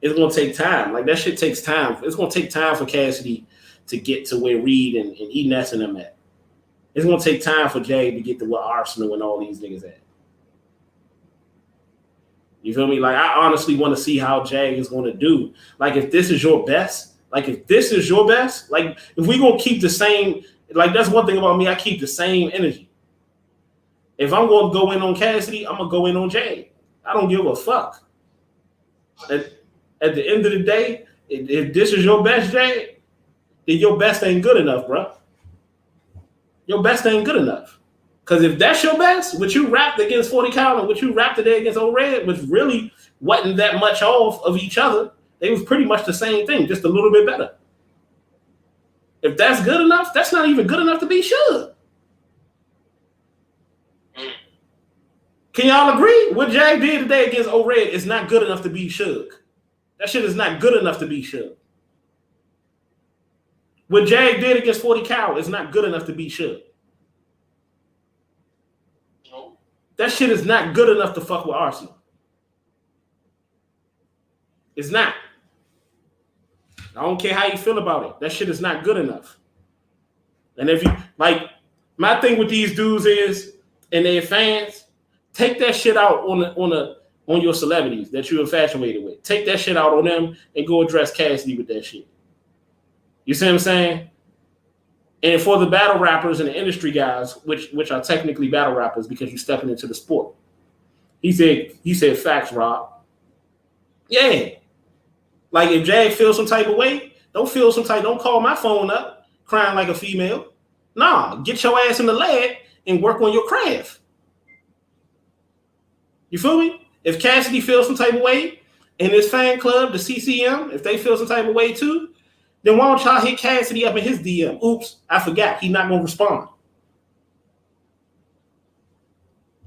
It's going to take time. Like, that shit takes time. It's going to take time for Cassidy to get to where Reed and E-Ness and them at. It's going to take time for Jay to get to where Arsenal and all these niggas at. You feel me? Like, I honestly want to see how Jag is going to do. Like, if this is your best, like, if we going to keep the same, like, that's one thing about me, I keep the same energy. If I'm going to go in on Cassidy, I'm going to go in on Jag. I don't give a fuck. At the end of the day, if this is your best, Jag, then your best ain't good enough, bro. Your best ain't good enough. Because if that's your best, what you rapped against 40 Cal and what you rapped today against O-Red, which really wasn't that much off of each other, they was pretty much the same thing, just a little bit better. If that's good enough, that's not even good enough to be Suge. Can y'all agree? What Jag did today against O-Red is not good enough to be Suge. That shit is not good enough to be Suge. What Jag did against 40 Cal is not good enough to be Suge. That shit is not good enough to fuck with Arsenal. It's not. I don't care how you feel about it. That shit is not good enough. And if you, like, my thing with these dudes is, and their fans, take that shit out on your celebrities that you're infatuated with. Take that shit out on them and go address Cassidy with that shit. You see what I'm saying? And for the battle rappers and the industry guys, which are technically battle rappers because you're stepping into the sport. He said facts, Rob. Yeah. Like, if Jag feels some type of way, don't call my phone up crying like a female. Nah, get your ass in the lab and work on your craft. You feel me? If Cassidy feels some type of way in his fan club, the CCM, if they feel some type of way too, then why don't y'all hit Cassidy up in his DM? Oops, I forgot. He's not going to respond.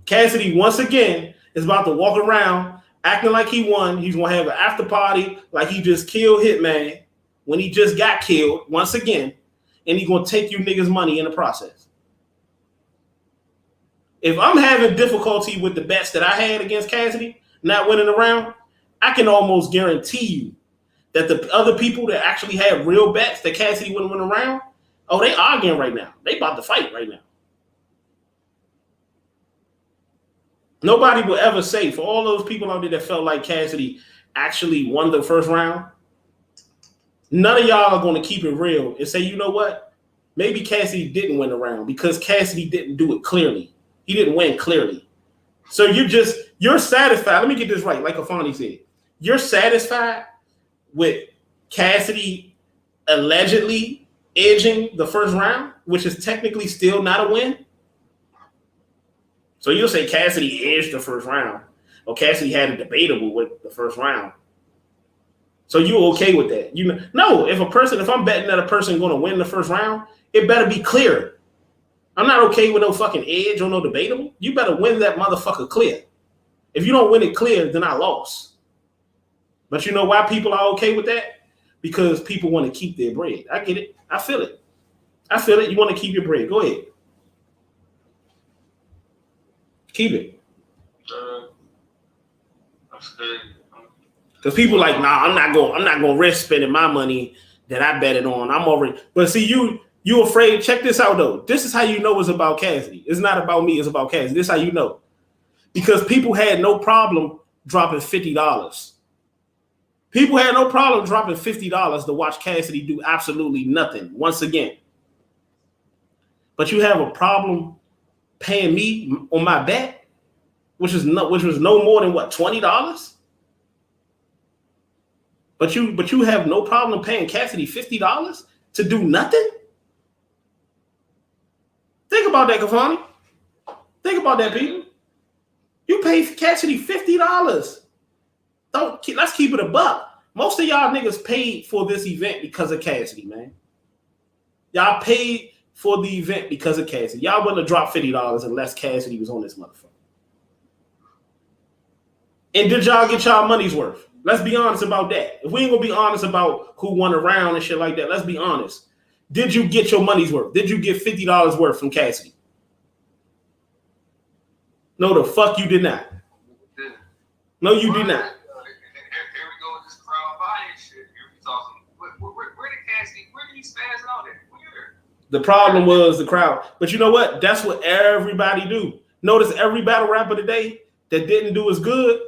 Cassidy, once again, is about to walk around acting like he won. He's going to have an after party like he just killed Hitman when he just got killed once again. And he's going to take you niggas' money in the process. If I'm having difficulty with the bets that I had against Cassidy, not winning a round, I can almost guarantee you that the other people that actually had real bets that Cassidy wouldn't win around, oh, they arguing right now. They about to fight right now. Nobody will ever say, for all those people out there that felt like Cassidy actually won the first round, none of y'all are going to keep it real and say, you know what? Maybe Cassidy didn't win the round because Cassidy didn't do it clearly. He didn't win clearly. So you're satisfied. Let me get this right, like Afani said. You're satisfied with Cassidy allegedly edging the first round, which is technically still not a win. So you'll say Cassidy edged the first round, or Cassidy had a debatable with the first round. So you're okay with that? No. If I'm betting that a person going to win the first round, it better be clear. I'm not okay with no fucking edge or no debatable. You better win that motherfucker clear. If you don't win it clear, then I lost. But you know why people are okay with that? Because people want to keep their bread. I get it. I feel it. I feel it. You want to keep your bread. Go ahead. Keep it. Because people like, nah, I'm not gonna risk spending my money that I betted on. I'm already. But see, you afraid. Check this out though. This is how you know it's about Cassidy. It's not about me. It's about Cassidy. This is how you know. Because people had no problem dropping $50. People had no problem dropping $50 to watch Cassidy do absolutely nothing once again. But you have a problem paying me on my bet, which was no more than what, $20? But you have no problem paying Cassidy $50 to do nothing? Think about that, Kafani. Think about that, people. You pay Cassidy $50. Let's keep it a buck. Most of y'all niggas paid for this event because of Cassidy, man. Y'all paid for the event because of Cassidy. Y'all wouldn't have dropped $50 unless Cassidy was on this motherfucker. And did y'all get y'all money's worth? Let's be honest about that. If we ain't gonna be honest about who won a round and shit like that, let's be honest. Did you get your money's worth? Did you get $50 worth from Cassidy? No, the fuck you did not. No, you did not. Here we go with this crowd buying shit. Here we talking. Where did Cassidy? Where did he spaz out at? Where? The problem was the crowd. But you know what? That's what everybody do. Notice every battle rapper today that didn't do as good.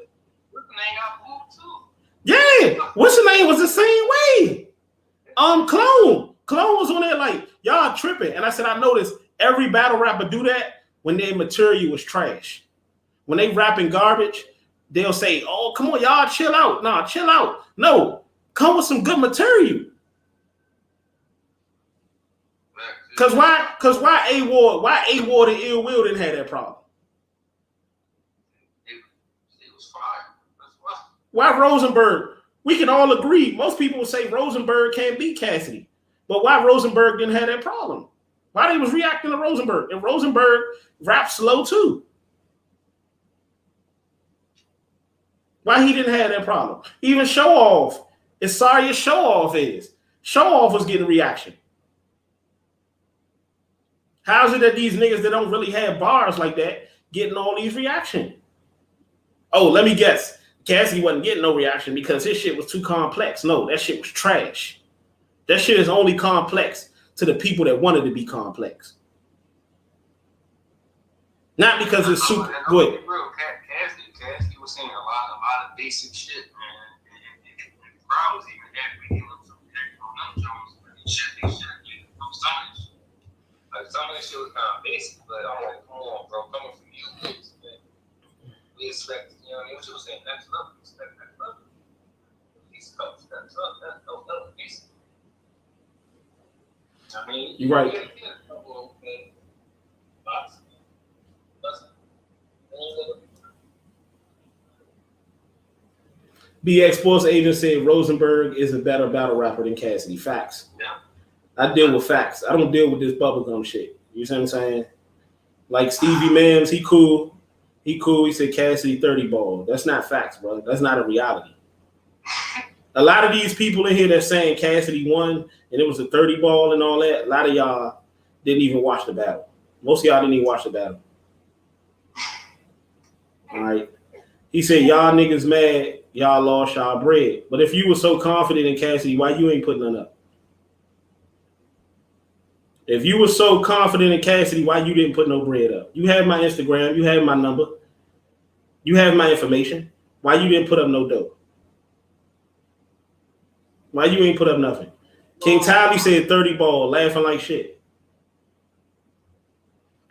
What's the name got moved too? Yeah. What's the name was the same way. Clone. Clone was on there like, y'all tripping. And I said, I noticed every battle rapper do that when their material was trash. When they rapping garbage, they'll say, oh, come on, y'all, chill out. Nah, chill out. No, come with some good material. Cause why A Ward and Ill Will didn't have that problem? It was fire. That's why Rosenberg? We can all agree. Most people would say Rosenberg can't beat Cassidy. But why Rosenberg didn't have that problem? Why they was reacting to Rosenberg? And Rosenberg raps slow too. Why he didn't have that problem? Even Show Off, as sorry as Show Off is, Show Off was getting reaction. How's it that these niggas that don't really have bars like that getting all these reaction? Oh, let me guess. Cassidy wasn't getting no reaction because his shit was too complex. No, that shit was trash. That shit is only complex to the people that wanted to be complex. Not because it's super good. Cassidy was saying a lot of basic shit, man. And the crowd was even happy to give him some reaction on them Jones. They should have given him some of this. Like some of this shit was kind of basic, but I'm like, come on, bro, coming from you, we expect, you know what I mean? What you were saying, next level, we expect next level. These cups, that's basic. I mean, you're right. BX Sports Agent said Rosenberg is a better battle rapper than Cassidy. Facts. Yeah. I deal with facts. I don't deal with this bubblegum shit. You see what I'm saying? Like Stevie Mims, he cool. He said Cassidy 30 ball. That's not facts, bro. That's not a reality. A lot of these people in here that's saying Cassidy won and it was a 30 ball and all that, a lot of y'all didn't even watch the battle. Most of y'all didn't even watch the battle. All right. He said, y'all niggas mad, y'all lost y'all bread. But if you were so confident in Cassidy, why you ain't putting none up? If you were so confident in Cassidy, why you didn't put no bread up? You have my Instagram. You have my number. You have my information. Why you didn't put up no dough? Why you ain't put up nothing? King Tally said 30 ball, laughing like shit.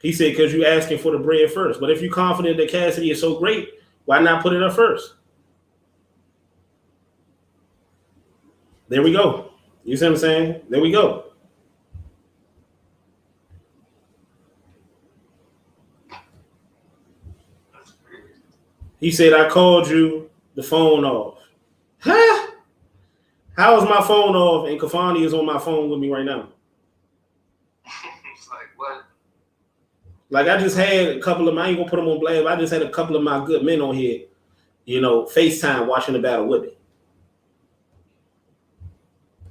He said, because you asking for the bread first. But if you're confident that Cassidy is so great, why not put it up first? There we go. You see what I'm saying? There we go. He said, I called you, the phone off. Huh? How is my phone off and Kafani is on my phone with me right now? It's like, what? Like I just had a couple of my, I ain't gonna put them on blast. I just had a couple of my good men on here, FaceTime watching the battle with me.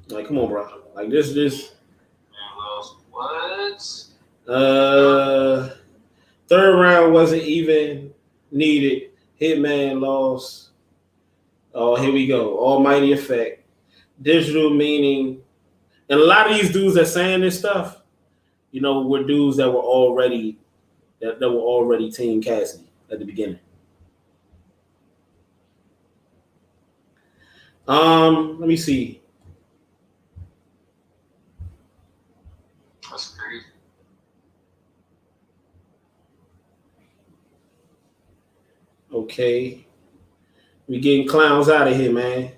Like, come on, bro. Like this. What? Third round wasn't even needed. Hitman lost. Oh, here we go. Almighty effect. Digital meaning. And a lot of these dudes that saying this stuff, were dudes that were already Team Cassidy at the beginning. Let me see. That's crazy. Okay. We getting clowns out of here, man.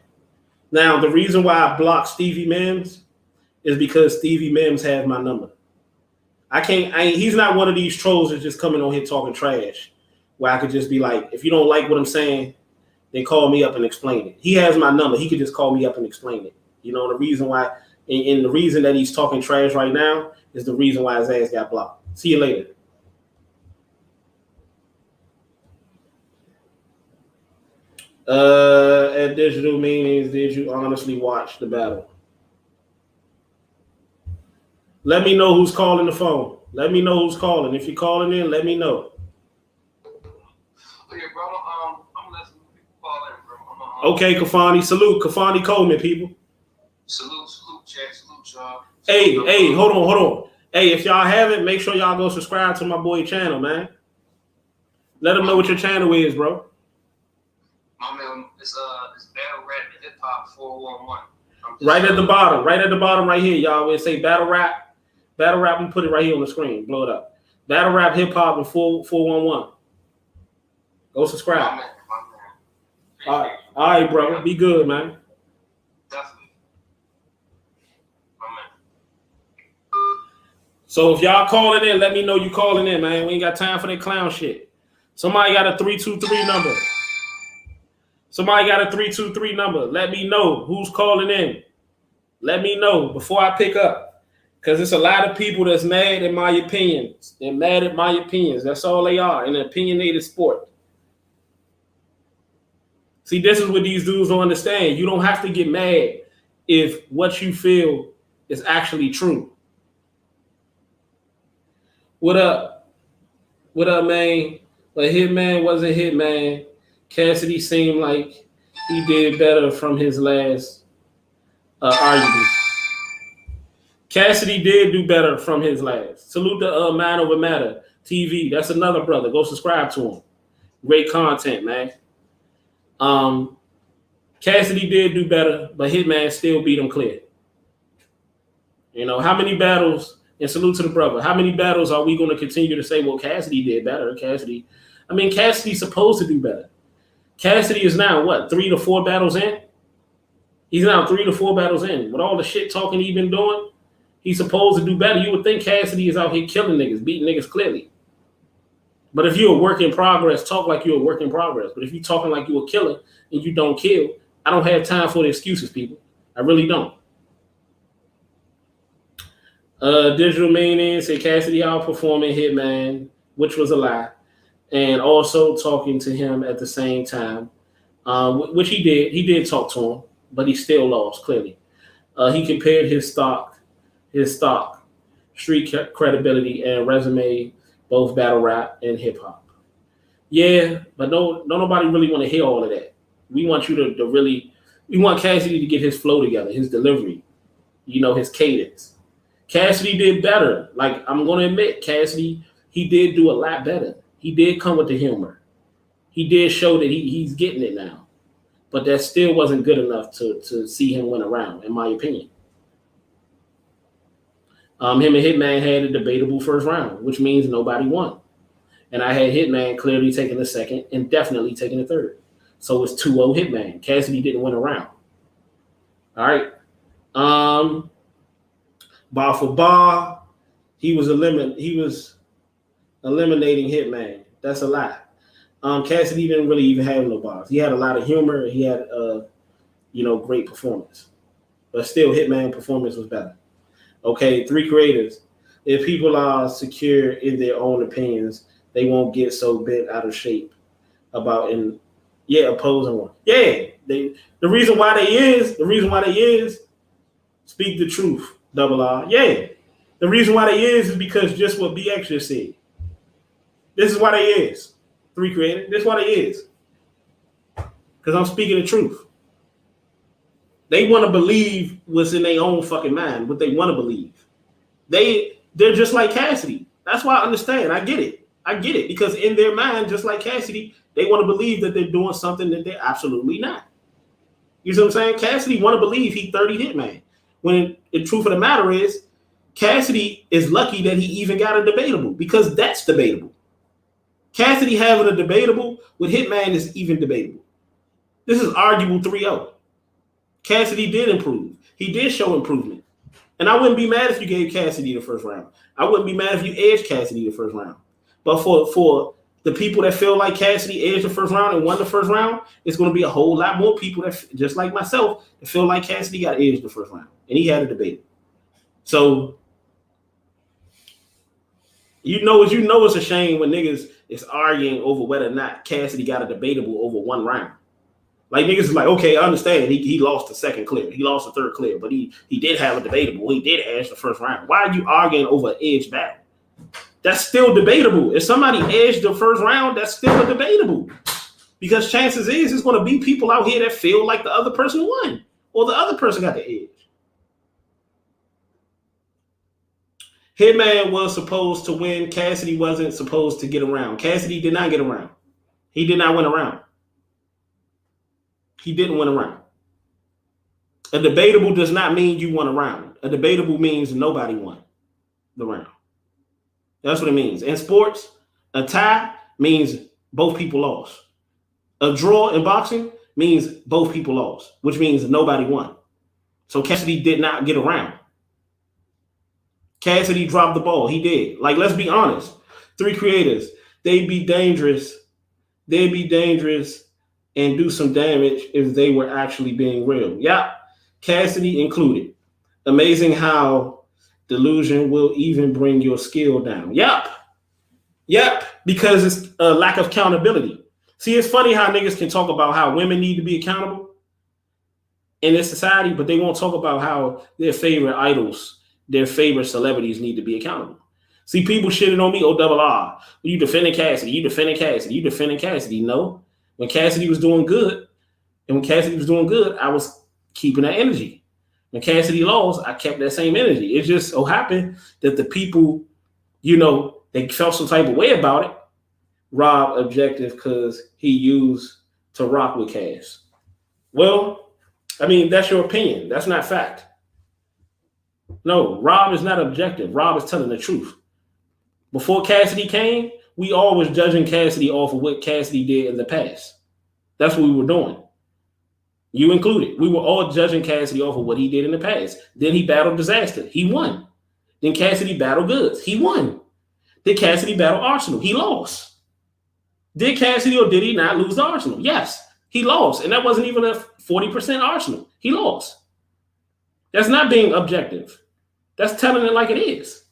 Now, the reason why I blocked Stevie Mims is because Stevie Mims has my number. He's not one of these trolls that's just coming on here talking trash where I could just be like, if you don't like what I'm saying, then call me up and explain it. He has my number. He could just call me up and explain it. The reason why, and the reason that he's talking trash right now is the reason why his ass got blocked. See you later. At Digital Meanings, did you honestly watch the battle? Let me know who's calling the phone. Let me know who's calling. If you're calling in, let me know. Okay, bro. I'm letting people call in, bro. Okay, Kafani. Salute. Kafani Coleman, people. Salute, chat. Salute, y'all. Hey, hold on. Hey, if y'all haven't, make sure y'all go subscribe to my boy channel, man. Let them know what your channel is, bro. My man, it's Battle Rap and Hip Hop 411. Right at the bottom, right here, y'all. It say Battle Rap. Battle Rap, we put it right here on the screen. Blow it up. Battle Rap Hip Hop and 411. Go subscribe. My man. All right, bro. Be good, man. Definitely. My man. So if y'all calling in, let me know you calling in, man. We ain't got time for that clown shit. Somebody got a 323 number. Somebody got a 323 number. Let me know who's calling in. Let me know before I pick up. Because there's a lot of people that's mad at my opinions. They're mad at my opinions. That's all they are in an opinionated sport. See, this is what these dudes don't understand. You don't have to get mad if what you feel is actually true. What up? What up, man? But Hitman wasn't Hitman. Cassidy seemed like he did better from his last argument. Cassidy did do better from his last. Salute to Man Over Matter TV. That's another brother. Go subscribe to him. Great content, man. Cassidy did do better, but Hitman still beat him clear. How many battles, and salute to the brother, how many battles are we going to continue to say, well, Cassidy did better? Cassidy's supposed to do better. Cassidy is now, 3 to 4 battles in? He's now 3 to 4 battles in. With all the shit talking he's been doing, he's supposed to do better. You would think Cassidy is out here killing niggas, beating niggas clearly. But if you're a work in progress, talk like you're a work in progress. But if you're talking like you're a killer and you don't kill, I don't have time for the excuses, people. I really don't. Digital Meaning said Cassidy outperforming Hitman, which was a lie. And also talking to him at the same time, which he did. He did talk to him, but he still lost, clearly. He compared his stock, street credibility, and resume, both battle rap and hip hop. Yeah, but no nobody really want to hear all of that. We want you to really, we want Cassidy to get his flow together, his delivery, his cadence. Cassidy did better. Like, I'm going to admit, Cassidy, he did do a lot better. He did come with the humor. He did show that he's getting it now. But that still wasn't good enough to see him win a round, in my opinion. Him and Hitman had a debatable first round, which means nobody won. And I had Hitman clearly taking the second and definitely taking the third. So it's 2-0 Hitman. Cassidy didn't win a round. All right. Bar for bar, he was eliminating Hitman. That's a lie. Cassidy didn't really even have no bars. He had a lot of humor. He had great performance. But still, Hitman performance was better. Okay, 3 creators. if people are secure in their own opinions, they won't get so bent out of shape about opposing one. Yeah, the reason why they is speak the truth. Double R. Yeah, the reason why they is because just what BX just said. This is why they is. 3 Creator. This is why they is. Because I'm speaking the truth. They want to believe what's in their own fucking mind, what they want to believe. They're just like Cassidy. That's why I understand. I get it. Because in their mind, just like Cassidy, they want to believe that they're doing something that they're absolutely not. You see what I'm saying? Cassidy want to believe he 30 Hitman. When the truth of the matter is, Cassidy is lucky that he even got a debatable, because that's debatable. Cassidy having a debatable with Hitman is even debatable. This is arguable 3-0. Cassidy did improve. He did show improvement. And I wouldn't be mad if you gave Cassidy the first round. I wouldn't be mad if you edged Cassidy the first round. But for the people that feel like Cassidy edged the first round and won the first round, it's going to be a whole lot more people that, just like myself, that feel like Cassidy got edged the first round. And he had a debate. So, it's a shame when niggas is arguing over whether or not Cassidy got a debatable over one round. Like, niggas is like, okay, I understand. He lost the second clear. He lost the third clear, but he did have a debatable. He did edge the first round. Why are you arguing over an edge battle? That's still debatable. If somebody edged the first round, that's still a debatable. Because chances is it's going to be people out here that feel like the other person won or the other person got the edge. Hitman was supposed to win. Cassidy wasn't supposed to get around. Cassidy did not get around. He did not win a round. He didn't win a round. A debatable does not mean you won a round. A debatable means nobody won the round. That's what it means. In sports, a tie means both people lost. A draw in boxing means both people lost, which means nobody won. So Cassidy did not get around. Cassidy dropped the ball. He did. Like, let's be honest. 3 Creators, they'd be dangerous. They'd be dangerous and do some damage if they were actually being real. Yeah, Cassidy included. Amazing how delusion will even bring your skill down. Yep, because it's a lack of accountability. See, it's funny how niggas can talk about how women need to be accountable in this society, but they won't talk about how their favorite idols, their favorite celebrities need to be accountable. See, people shitting on me, double R. You defending Cassidy, you defending Cassidy. No. When Cassidy was doing good, I was keeping that energy. When Cassidy lost, I kept that same energy. It just so happened that the people, they felt some type of way about it. Rob objective because he used to rock with Cass. Well, I mean, that's your opinion. That's not fact. No, Rob is not objective. Rob is telling the truth. Before Cassidy came, we all was judging Cassidy off of what Cassidy did in the past. That's what we were doing. You included. We were all judging Cassidy off of what he did in the past. Then he battled Disaster. He won. Then Cassidy battled Goods. He won. Did Cassidy battle Arsenal? He lost. Did Cassidy or did he not lose to Arsenal? Yes, he lost. And that wasn't even a 40% Arsenal. He lost. That's not being objective. That's telling it like it is.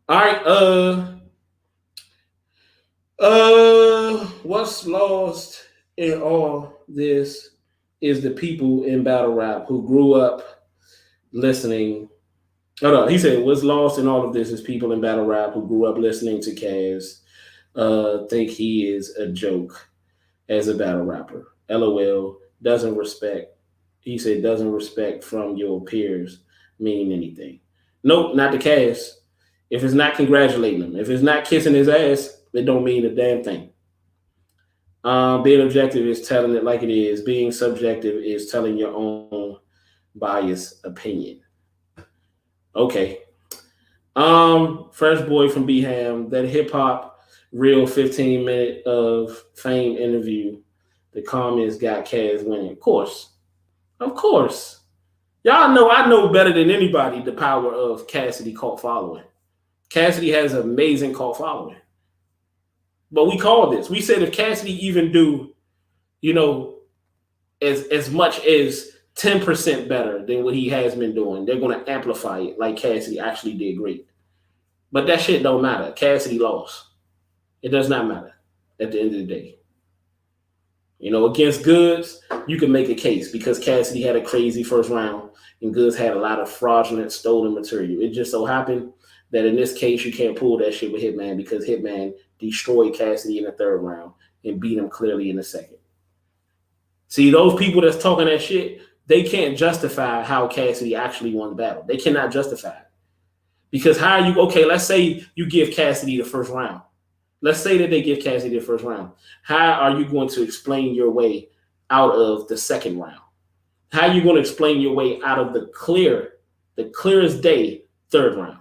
All right. What's lost in all this is the people in battle rap who grew up listening. Hold on. He said, what's lost in all of this is people in battle rap who grew up listening to Kaz, think he is a joke as a battle rapper. LOL, doesn't respect. He said, doesn't respect from your peers mean anything. Nope, not the Kaz. If it's not congratulating him, if it's not kissing his ass, it don't mean a damn thing. Being objective is telling it like it is. Being subjective is telling your own biased opinion. Okay. Fresh Boy from B-Ham, that hip-hop real 15-minute of fame interview, the comments got Kaz winning. Of course. Y'all know I know better than anybody the power of Cassidy cult following. Cassidy has an amazing cult following. But we called this. We said if Cassidy even do, as much as 10% better than what he has been doing, they're going to amplify it like Cassidy actually did great. But that shit don't matter. Cassidy lost. It does not matter at the end of the day. You know, against Goods, you can make a case because Cassidy had a crazy first round and Goods had a lot of fraudulent, stolen material. It just so happened that in this case, you can't pull that shit with Hitman because Hitman destroyed Cassidy in the third round and beat him clearly in the second. See, those people that's talking that shit, they can't justify how Cassidy actually won the battle. They cannot justify it. Because how are you, okay, let's say you give Cassidy the first round. Let's say that they give Cassidy the first round. How are you going to explain your way out of the second round? How are you going to explain your way out of the clearest day third round?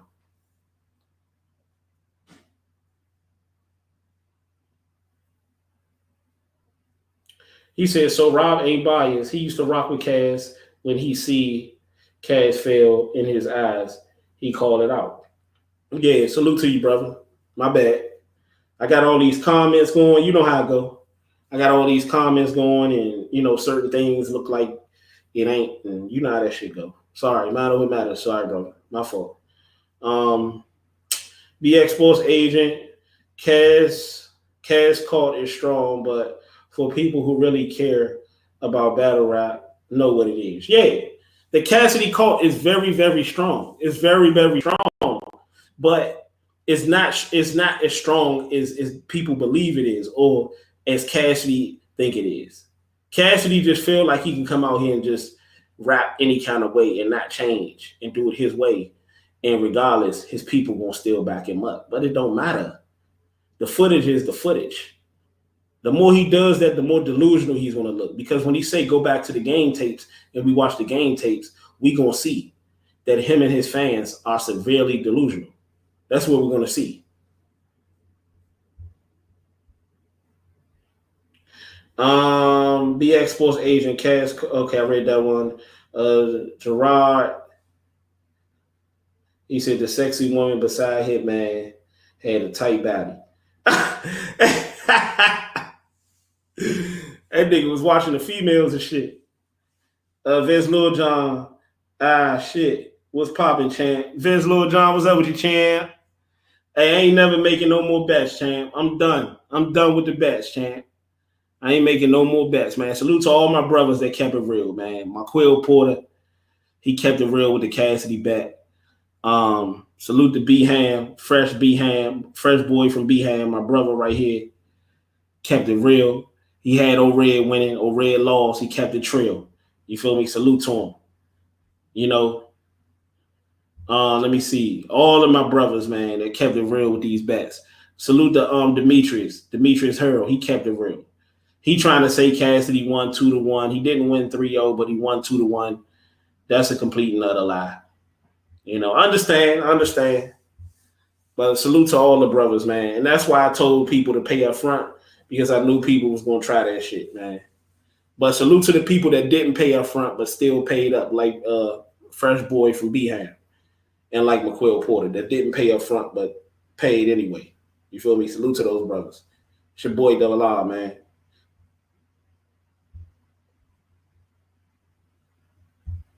He said, so Rob ain't biased. He used to rock with Cass. When he see Cass fail in his eyes, he called it out. Yeah, salute to you, brother. My bad. I got all these comments going. You know how I go. I got all these comments going, and you know certain things look like it ain't, and you know how that shit go. Sorry, matter what matters. Sorry, brother. My fault. BX Sports agent, Cass caught is strong, but for people who really care about battle rap, know what it is. Yeah, the Cassidy cult is very, very strong. It's very, very strong, but it's not as strong as people believe it is, or as Cassidy think it is. Cassidy just feel like he can come out here and just rap any kind of way and not change and do it his way. And regardless, his people won't still back him up. But it don't matter. The footage is the footage. The more he does that, the more delusional he's going to look. Because when he say go back to the game tapes and we watch the game tapes, we going to see that him and his fans are severely delusional. That's what we're going to see. BX Sports agent Cass. Okay, I read that one. Gerard. He said the sexy woman beside Hitman had a tight body. That nigga was watching the females and shit. Vince Lil Jon. Shit. What's poppin', champ? Vince Lil Jon, what's up with you, champ? Hey, I ain't never making no more bets, champ. I'm done. I'm done with the bets, champ. I ain't making no more bets, man. Salute to all my brothers that kept it real, man. My Quill Porter, he kept it real with the Cassidy bet. Salute to B-Ham, fresh B-Ham, fresh boy from B-Ham, my brother right here. Kept it real. He had O-Red winning, O-Red lost. He kept it trill. You feel me? Salute to him. You know, let me see. All of my brothers, man, that kept it real with these bets. Salute to Demetrius Hurl. He kept it real. He trying to say Cassidy won 2-1. He didn't win 3-0, but he won 2-1. That's a complete and utter lie. You know, I understand. But salute to all the brothers, man. And that's why I told people to pay up front, because I knew people was going to try that shit, man. But salute to the people that didn't pay up front but still paid up, like Fresh Boy from B-Ham and like McQuill Porter that didn't pay up front but paid anyway. You feel me? Salute to those brothers. It's your boy Double R, man.